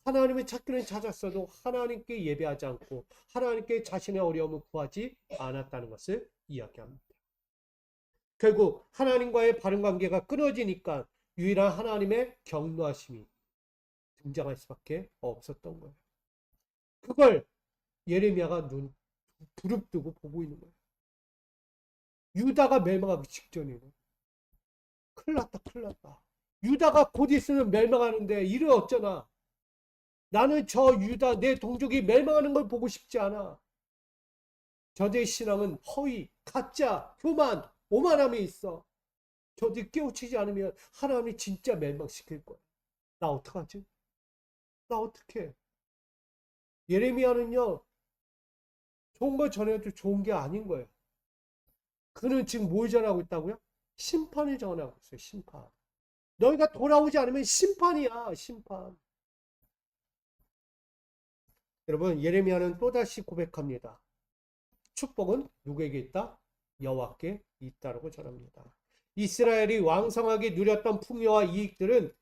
하나님을 찾기는 찾았어도 하나님께 예배하지 않고 하나님께 자신의 어려움을 구하지 않았다는 것을 이야기합니다. 결국 하나님과의 바른 관계가 끊어지니까 유일한 하나님의 경노하심이 등장할 수밖에 없었던 거예요. 그걸 예레미야가 부릅뜨고 보고 있는 거예요. 유다가 멸망하기 직전이에요. 큰일 났다, 큰일 났다. 유다가 곧 있으면 멸망하는데 이를 어쩌나. 나는 저 유다, 내 동족이 멸망하는 걸 보고 싶지 않아. 저들의 신앙은 허위, 가짜, 교만, 오만함이 있어. 저들이 깨우치지 않으면 하나님이 진짜 멸망시킬 거야. 나 어떡하지? 나 어떡해? 예레미야는요, 좋은 걸 전해도 좋은 게 아닌 거예요. 그는 지금 뭘 전하고 있다고요? 심판을 전하고 있어요. 심판. 너희가 돌아오지 않으면 심판이야. 심판. 여러분, 예레미야는 또다시 고백합니다. 축복은 누구에게 있다? 여호와께 있다라고 전합니다. 이스라엘이 왕성하게 누렸던 풍요와 이익들은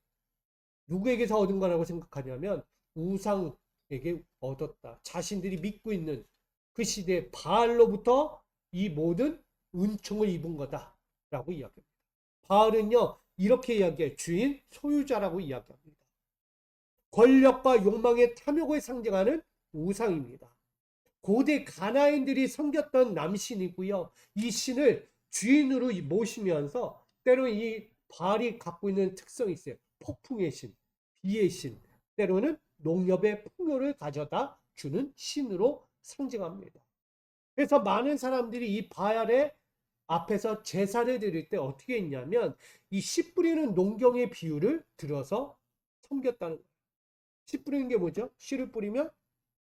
누구에게서 얻은 거라고 생각하냐면 우상에게 얻었다. 자신들이 믿고 있는 그 시대 바알로부터 이 모든 은총을 입은 거다라고 이야기합니다. 바알은요, 이렇게 이야기해요. 주인, 소유자라고 이야기합니다. 권력과 욕망의 탐욕을 상징하는 우상입니다. 고대 가나인들이 섬겼던 남신이고요. 이 신을 주인으로 모시면서 때로 이 바알이 갖고 있는 특성이 있어요. 폭풍의 신, 비의 신, 때로는 농협의 풍요를 가져다 주는 신으로 상징합니다. 그래서 많은 사람들이 이 바알의 앞에서 제사를 드릴 때 어떻게 했냐면 이 씨 뿌리는 농경의 비유를 들어서 섬겼다는 거예요. 씨 뿌리는 게 뭐죠? 씨를 뿌리면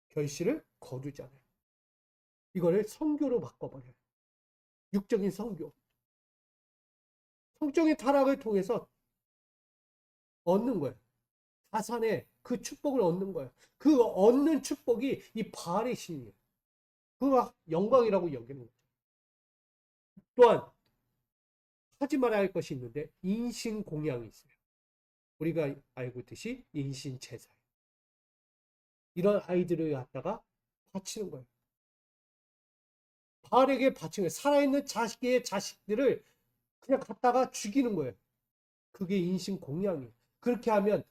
결실을 거두잖아요. 이거를 성교로 바꿔버려요. 육적인 성교. 성적인 타락을 통해서 얻는 거예요. 자산의 그 축복을 얻는 거예요. 그 얻는 축복이 이 바알의 신이에요. 그가 영광이라고 여기는 거죠. 또한 하지 말아야 할 것이 있는데 인신공양이 있어요. 우리가 알고 있듯이 인신제사예요. 이런 아이들을 갖다가 바치는 거예요. 바알에게 바치는 거예요. 살아있는 자식의 자식들을 그냥 갖다가 죽이는 거예요. 그게 인신공양이에요. 그렇게 하면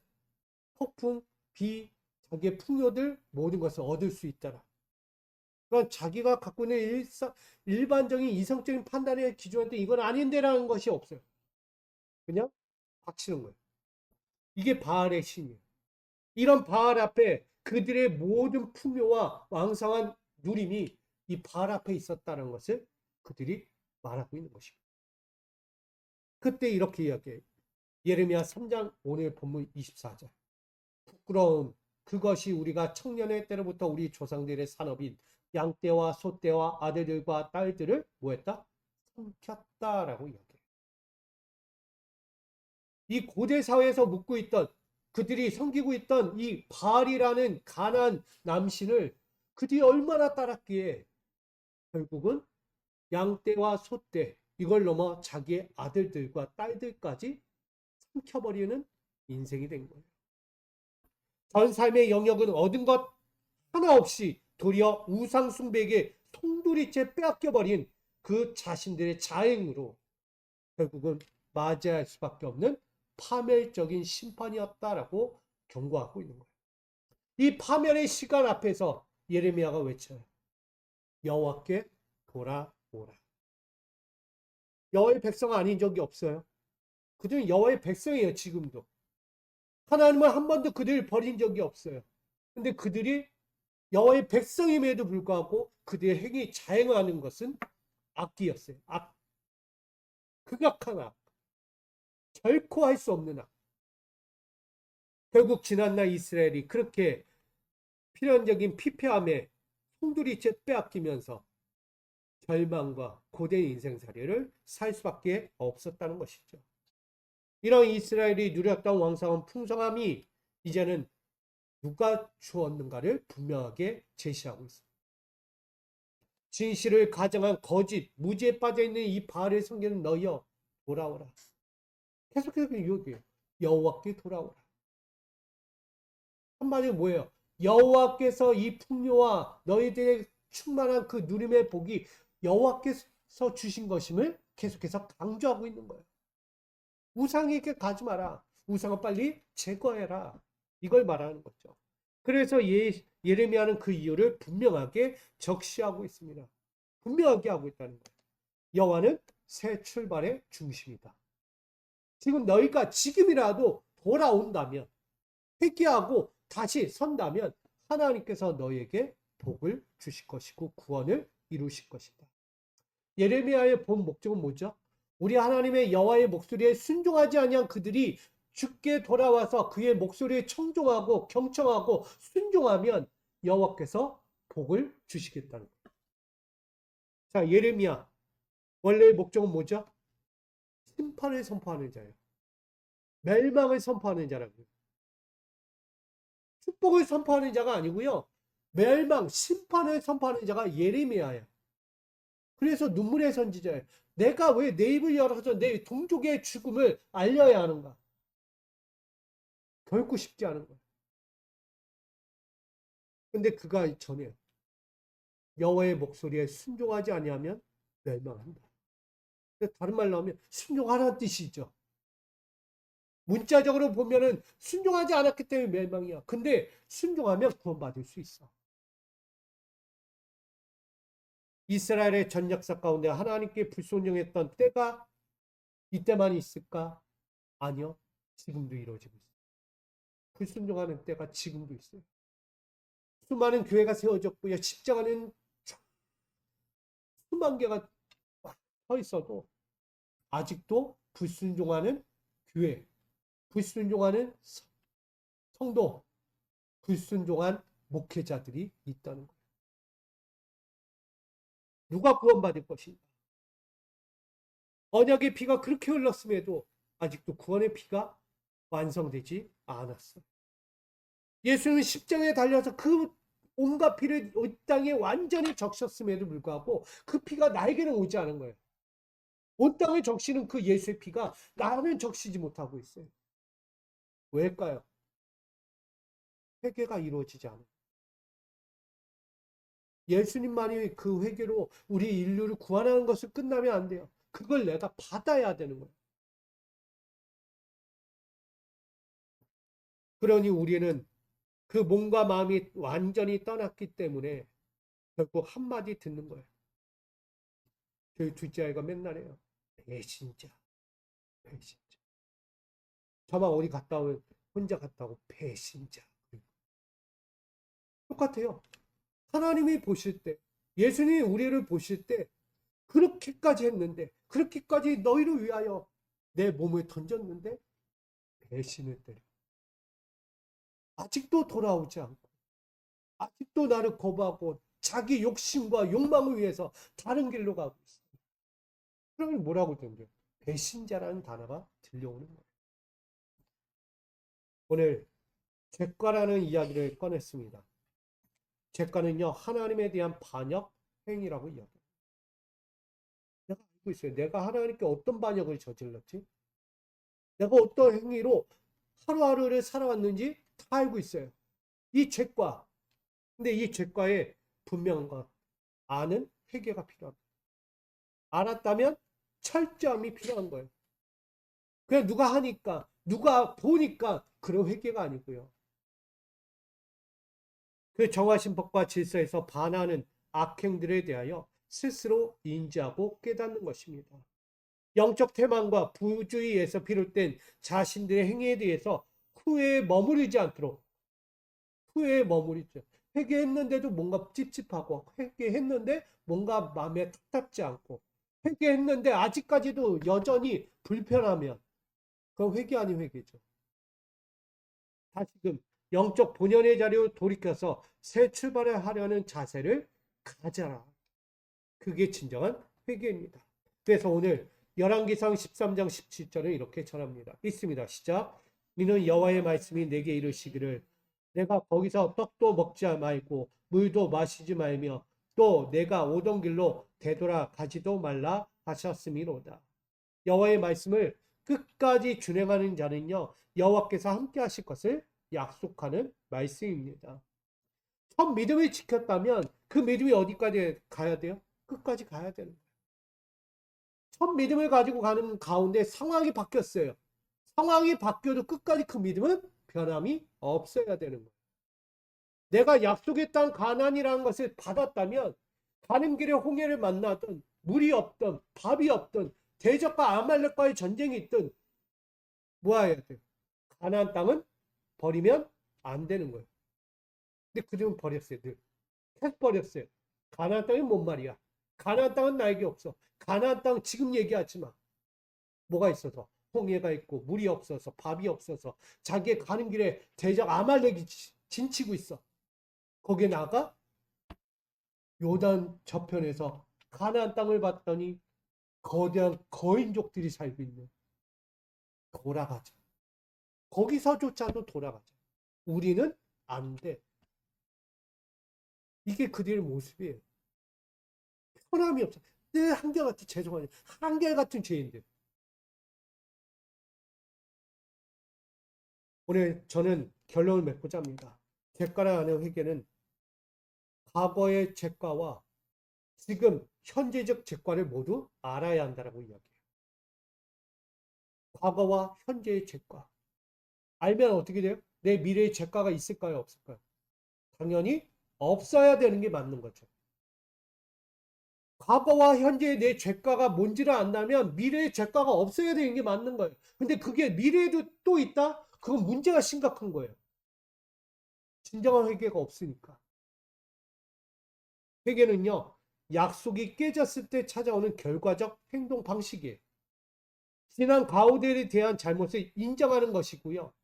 폭풍, 비, 자기의 풍요들 모든 것을 얻을 수 있다라. 그러니까 자기가 갖고 있는 일반적인 이성적인 판단의 기준한테 이건 아닌데라는 것이 없어요. 그냥 바치는 거예요. 이게 바알의 신이에요. 이런 바알 앞에 그들의 모든 풍요와 왕성한 누림이 이 바알 앞에 있었다는 것을 그들이 말하고 있는 것입니다. 그때 이렇게 이야기해요. 예레미야 3장 오늘 본문 24절. 부끄러움 그것이 우리가 청년의 때로부터 우리 조상들의 산업인 양떼와 소떼와 아들들과 딸들을 뭐했다? 삼켰다라고 이야기해요. 이 고대 사회에서 묵고 있던 그들이 섬기고 있던 이 바알이라는 가난 남신을 그들이 얼마나 따랐기에 결국은 양떼와 소떼 이걸 넘어 자기의 아들들과 딸들까지 삼켜버리는 인생이 된 거예요. 전 삶의 영역은 얻은 것 하나 없이 도리어 우상 숭배에게 송두리째 빼앗겨버린 그 자신들의 자행으로 결국은 맞이할 수밖에 없는 파멸적인 심판이었다라고 경고하고 있는 거예요. 이 파멸의 시간 앞에서 예레미야가 외쳐요. 여호와께 돌아오라. 여호와의 백성 아닌 적이 없어요. 그들은 여호와의 백성이에요. 지금도. 하나님은 한 번도 그들을 버린 적이 없어요. 근데 그들이 여호와의 백성임에도 불구하고 그들의 행위 자행하는 것은 악기였어요. 악. 극악한 악. 결코 할 수 없는 악. 결국 지난날 이스라엘이 그렇게 필연적인 피폐함에 송두리째 빼앗기면서 절망과 고된 인생살이를 살 수밖에 없었다는 것이죠. 이런 이스라엘이 누렸던 왕성한 풍성함이 이제는 누가 주었는가를 분명하게 제시하고 있습니다. 진실을 가정한 거짓, 무지에 빠져있는 이 바알을 섬기는 너희여 돌아오라. 계속해서 이야기해요. 여호와께 돌아오라. 한마디로 뭐예요? 여호와께서 이 풍요와 너희들의 충만한 그 누림의 복이 여호와께서 주신 것임을 계속해서 강조하고 있는 거예요. 우상에게 가지 마라. 우상은 빨리 제거해라. 이걸 말하는 거죠. 그래서 예레미야는 그 이유를 분명하게 적시하고 있습니다. 분명하게 하고 있다는 거예요. 여호와는 새 출발의 중심이다. 지금 너희가 지금이라도 돌아온다면 회개하고 다시 선다면 하나님께서 너희에게 복을 주실 것이고 구원을 이루실 것이다. 예레미야의 본 목적은 뭐죠? 우리 하나님의 여호와의 목소리에 순종하지 아니한 그들이 주께 돌아와서 그의 목소리에 청종하고 경청하고 순종하면 여호와께서 복을 주시겠다는 거예요. 자, 예레미야 원래의 목적은 뭐죠? 심판을 선포하는 자예요. 멸망을 선포하는 자라고요. 축복을 선포하는 자가 아니고요. 멸망, 심판을 선포하는 자가 예레미야예요. 그래서 눈물의 선지자예요. 내가 왜 내 입을 열어서 내 동족의 죽음을 알려야 하는가? 결코 쉽지 않은 거예요. 근데 그가 전해요. 여호와의 목소리에 순종하지 아니하면 멸망한다. 다른 말로 하면 순종하라는 뜻이죠. 문자적으로 보면은 순종하지 않았기 때문에 멸망이야. 근데 순종하면 구원받을 수 있어. 이스라엘의 전 역사 가운데 하나님께 불순종했던 때가 이때만 있을까? 아니요. 지금도 이루어지고 있어요. 불순종하는 때가 지금도 있어요. 수많은 교회가 세워졌고요. 십자가는 수만 개가 서 있어도 아직도 불순종하는 교회, 불순종하는 성도, 불순종한 목회자들이 있다는 거예요. 누가 구원받을 것인가? 언약의 피가 그렇게 흘렀음에도 아직도 구원의 피가 완성되지 않았어요. 예수는 십자가에 달려서 그 온갖 피를 이 땅에 완전히 적셨음에도 불구하고 그 피가 나에게는 오지 않은 거예요. 온 땅에 적시는 그 예수의 피가 나는 적시지 못하고 있어요. 왜일까요? 회개가 이루어지지 않아요. 예수님만이 그 회개로 우리 인류를 구원하는 것을 끝나면 안 돼요. 그걸 내가 받아야 되는 거예요. 그러니 우리는 그 몸과 마음이 완전히 떠났기 때문에 결국 한마디 듣는 거예요. 저희 둘째 아이가 맨날 해요. 배신자, 배신자. 저만 어디 갔다 오면 혼자 갔다 오고 배신자. 똑같아요. 하나님이 보실 때, 예수님이 우리를 보실 때 그렇게까지 했는데, 그렇게까지 너희를 위하여 내 몸을 던졌는데 배신을 때려. 아직도 돌아오지 않고, 아직도 나를 거부하고 자기 욕심과 욕망을 위해서 다른 길로 가고 있어. 그러면 뭐라고 들려요? 배신자라는 단어가 들려오는 거예요. 오늘 죄과라는 이야기를 꺼냈습니다. 죄과는요, 하나님에 대한 반역 행위라고 이야기해요. 내가 알고 있어요. 내가 하나님께 어떤 반역을 저질렀지? 내가 어떤 행위로 하루하루를 살아왔는지 다 알고 있어요. 이 죄과. 근데 이 죄과에 분명한 것, 아는 회개가 필요합니다. 알았다면 철저함이 필요한 거예요. 그냥 누가 하니까, 누가 보니까 그런 회개가 아니고요. 그 정하신 법과 질서에서 반하는 악행들에 대하여 스스로 인지하고 깨닫는 것입니다. 영적 태만과 부주의에서 비롯된 자신들의 행위에 대해서 후회에 머무르지 않도록, 후회에 머무르죠. 회개했는데도 뭔가 찝찝하고, 회개했는데 뭔가 마음에 탁탁지 않고, 회개했는데 아직까지도 여전히 불편하면 그건 회개 아닌 회개죠. 다시금 영적 본연의 자리로 돌이켜서 새 출발을 하려는 자세를 가져라. 그게 진정한 회개입니다. 그래서 오늘 열왕기상 13장 17절은 이렇게 전합니다. 있습니다. 시작. 이는 여호와의 말씀이 내게 이르시기를 내가 거기서 떡도 먹지 말고 물도 마시지 말며 또 내가 오던 길로 되돌아 가지도 말라 하셨음이로다. 여호와의 말씀을 끝까지 준행하는 자는요, 여호와께서 함께 하실 것을 약속하는 말씀입니다. 첫 믿음을 지켰다면 그 믿음이 어디까지 가야 돼요? 끝까지 가야 되는 거예요. 첫 믿음을 가지고 가는 가운데 상황이 바뀌었어요. 상황이 바뀌어도 끝까지 그 믿음은 변함이 없어야 되는 거예요. 내가 약속했던 가나안이라는 것을 받았다면 가는 길에 홍해를 만나든 물이 없든 밥이 없든 대적과 아말렉과의 전쟁이 있든 뭐 해야 돼요? 가나안 땅은 버리면 안 되는 거예요. 근데 그들은 버렸어요. 늘. 계속 버렸어요. 가나안 땅이 뭔 말이야? 가나안 땅은 나에게 없어. 가나안 땅 지금 얘기하지 마. 뭐가 있어서? 홍해가 있고 물이 없어서 밥이 없어서 자기의 가는 길에 대적 아말렉이 진치고 있어. 거기에 나가 요단 저편에서 가나안 땅을 봤더니 거대한 거인족들이 살고 있는. 돌아가자. 거기서조차도 돌아가자. 우리는 안 돼. 이게 그들의 모습이에요. 편함이 없어. 늘 한결같이 죄송하니 한결같은 죄인들. 오늘 저는 결론을 맺고자 합니다. 죄과라는 회개는 과거의 죄과와 지금 현재적 죄과를 모두 알아야 한다고 이야기해요. 과거와 현재의 죄과. 알면 어떻게 돼요? 내 미래의 죄과가 있을까요? 없을까요? 당연히 없어야 되는 게 맞는 거죠. 과거와 현재의 내 죄과가 뭔지를 안다면 미래의 죄과가 없어야 되는 게 맞는 거예요. 근데 그게 미래에도 또 있다? 그건 문제가 심각한 거예요. 진정한 회개가 없으니까. 회개는요, 약속이 깨졌을 때 찾아오는 결과적 행동 방식이에요. 지난 가우들에 대한 잘못을 인정하는 것이고요.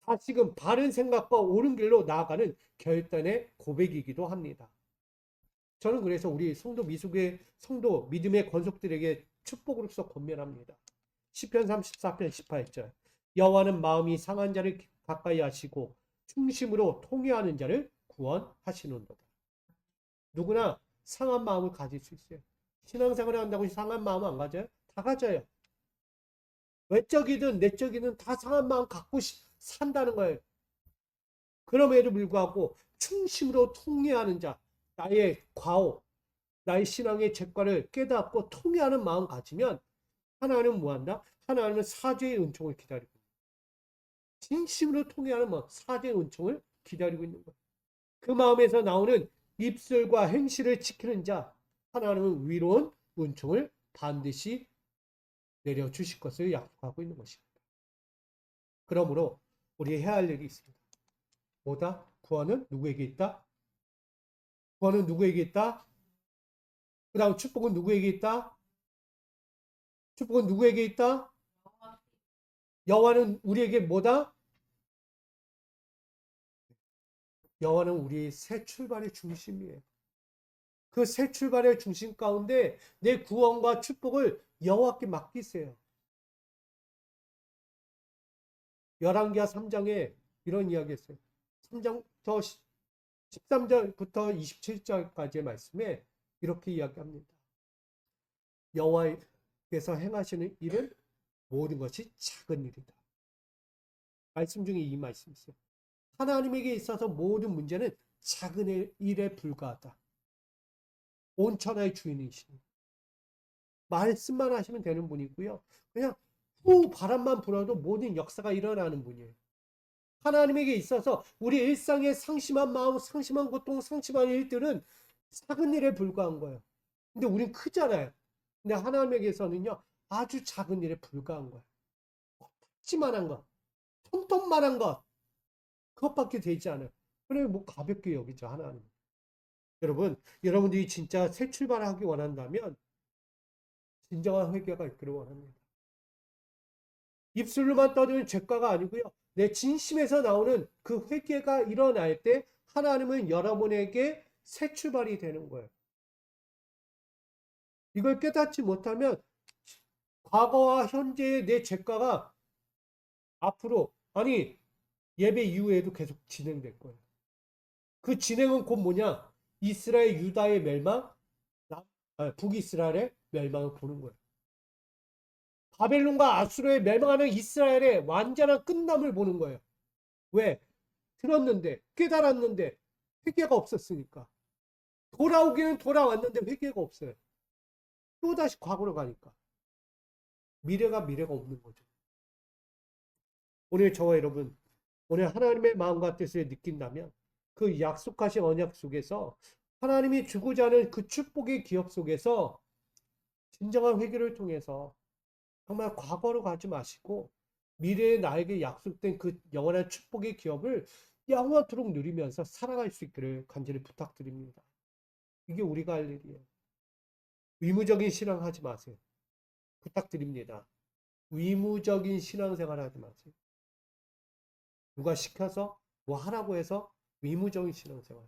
다시금 바른 생각과 옳은 길로 나아가는 결단의 고백이기도 합니다. 저는 그래서 우리 성도 미숙의 성도 믿음의 권속들에게 축복으로서 권면합니다. 시편 34편 18절. 여호와는 마음이 상한 자를 가까이 하시고 충심으로 통회하는 자를 구원하시는도다. 누구나 상한 마음을 가질 수 있어요. 신앙생활을 한다고 상한 마음 안 가져요? 다 가져요. 외적이든 내적이든 다 상한 마음 갖고 산다는 거예요. 그럼에도 불구하고 충심으로 통회하는 자, 나의 과오, 나의 신앙의 죄과를 깨닫고 통회하는 마음 가지면 하나님은 뭐한다? 하나님은 사죄의 은총을 기다리고 있는 거예요. 진심으로 통회하는 마음, 사죄의 은총을 기다리고 있는 거예요. 그 마음에서 나오는 입술과 행실을 지키는 자, 하나님은 위로운 은총을 반드시 내려주실 것을 약속하고 있는 것입니다. 그러므로 우리 해야 할 일이 있습니다. 뭐다? 구원은 누구에게 있다? 구원은 누구에게 있다? 그 다음 축복은 누구에게 있다? 축복은 누구에게 있다? 여호와는 우리에게 뭐다? 여호와는 우리의 새 출발의 중심이에요. 그 새 출발의 중심 가운데 내 구원과 축복을 여호와께 맡기세요. 열왕기하 3장에 이런 이야기 했어요. 3장부터 13절부터 27절까지의 말씀에 이렇게 이야기합니다. 여호와께서 행하시는 일은 모든 것이 작은 일이다. 말씀 중에 이 말씀이 있어요. 하나님에게 있어서 모든 문제는 작은 일에 불과하다. 온 천하의 주인이시니 말씀만 하시면 되는 분이고요. 그냥 후 바람만 불어도 모든 역사가 일어나는 분이에요. 하나님에게 있어서 우리 일상의 상심한 마음, 상심한 고통, 상심한 일들은 작은 일에 불과한 거예요. 근데 우린 크잖아요. 근데 하나님에게서는요, 아주 작은 일에 불과한 거예요. 작지만한 것, 손톱만한 것, 그것밖에 되지 않아요. 그래, 뭐 가볍게 여기죠, 하나님. 여러분, 여러분들이 진짜 새 출발을 하기 원한다면, 진정한 회개가 있기를 원합니다. 입술로만 떠드는 죄가가 아니고요. 내 진심에서 나오는 그 회개가 일어날 때 하나님은 여러분에게 새 출발이 되는 거예요. 이걸 깨닫지 못하면 과거와 현재의 내 죄가가 앞으로 아니 예배 이후에도 계속 진행될 거예요. 그 진행은 곧 뭐냐? 이스라엘 유다의 멸망, 북이스라엘의 멸망을 보는 거예요. 바벨론과 아수르의 멸망하는 이스라엘의 완전한 끝남을 보는 거예요. 왜? 들었는데 깨달았는데 회개가 없었으니까. 돌아오기는 돌아왔는데 회개가 없어요. 또다시 과거로 가니까. 미래가 없는 거죠. 오늘 저와 여러분, 오늘 하나님의 마음과 뜻을 느낀다면 그 약속하신 언약 속에서 하나님이 주고자 하는 그 축복의 기업 속에서 진정한 회개를 통해서 정말 과거로 가지 마시고 미래에 나에게 약속된 그 영원한 축복의 기업을 영원토록 누리면서 살아갈 수 있기를 간절히 부탁드립니다. 이게 우리가 할 일이에요. 의무적인 신앙 하지 마세요. 부탁드립니다. 의무적인 신앙생활 하지 마세요. 누가 시켜서 뭐 하라고 해서 의무적인 신앙생활.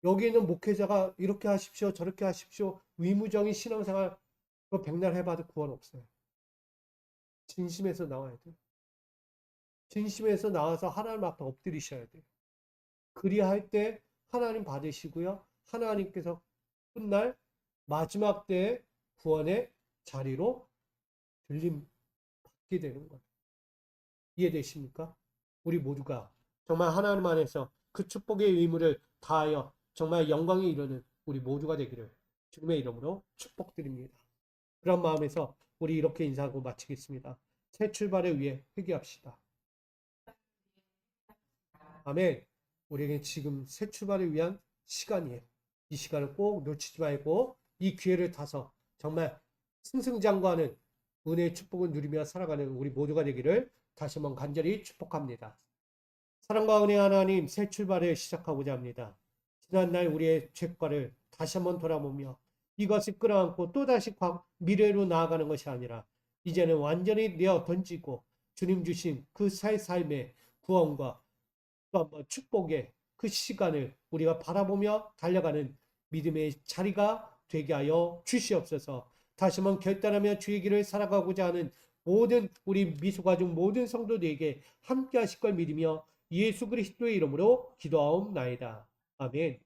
여기 있는 목회자가 이렇게 하십시오, 저렇게 하십시오. 의무적인 신앙생활 그거 백날 해봐도 구원 없어요. 진심에서 나와야 돼요. 진심에서 나와서 하나님 앞에 엎드리셔야 돼요. 그리할 때 하나님 받으시고요. 하나님께서 끝날 마지막 때의 구원의 자리로 들림 받게 되는 거예요. 이해되십니까? 우리 모두가 정말 하나님 안에서 그 축복의 의무를 다하여 정말 영광에 이르는 우리 모두가 되기를 주님의 이름으로 축복드립니다. 그런 마음에서 우리 이렇게 인사하고 마치겠습니다. 새 출발을 위해 회개합시다. 아멘. 우리에게 지금 새 출발을 위한 시간이에요. 이 시간을 꼭 놓치지 말고 이 기회를 타서 정말 승승장구하는 은혜의 축복을 누리며 살아가는 우리 모두가 되기를 다시 한번 간절히 축복합니다. 사랑과 은혜 하나님, 새 출발을 시작하고자 합니다. 지난날 우리의 죄과를 다시 한번 돌아보며 이것을 끌어안고 또다시 미래로 나아가는 것이 아니라 이제는 완전히 내어 던지고 주님 주신 그 새 삶의 구원과 또 한번 축복의 그 시간을 우리가 바라보며 달려가는 믿음의 자리가 되게 하여 주시옵소서. 다시 한번 결단하며 주의 길을 살아가고자 하는 모든 우리 미소가족 모든 성도들에게 함께 하실 걸 믿으며 예수 그리스도의 이름으로 기도하옵나이다. 아멘.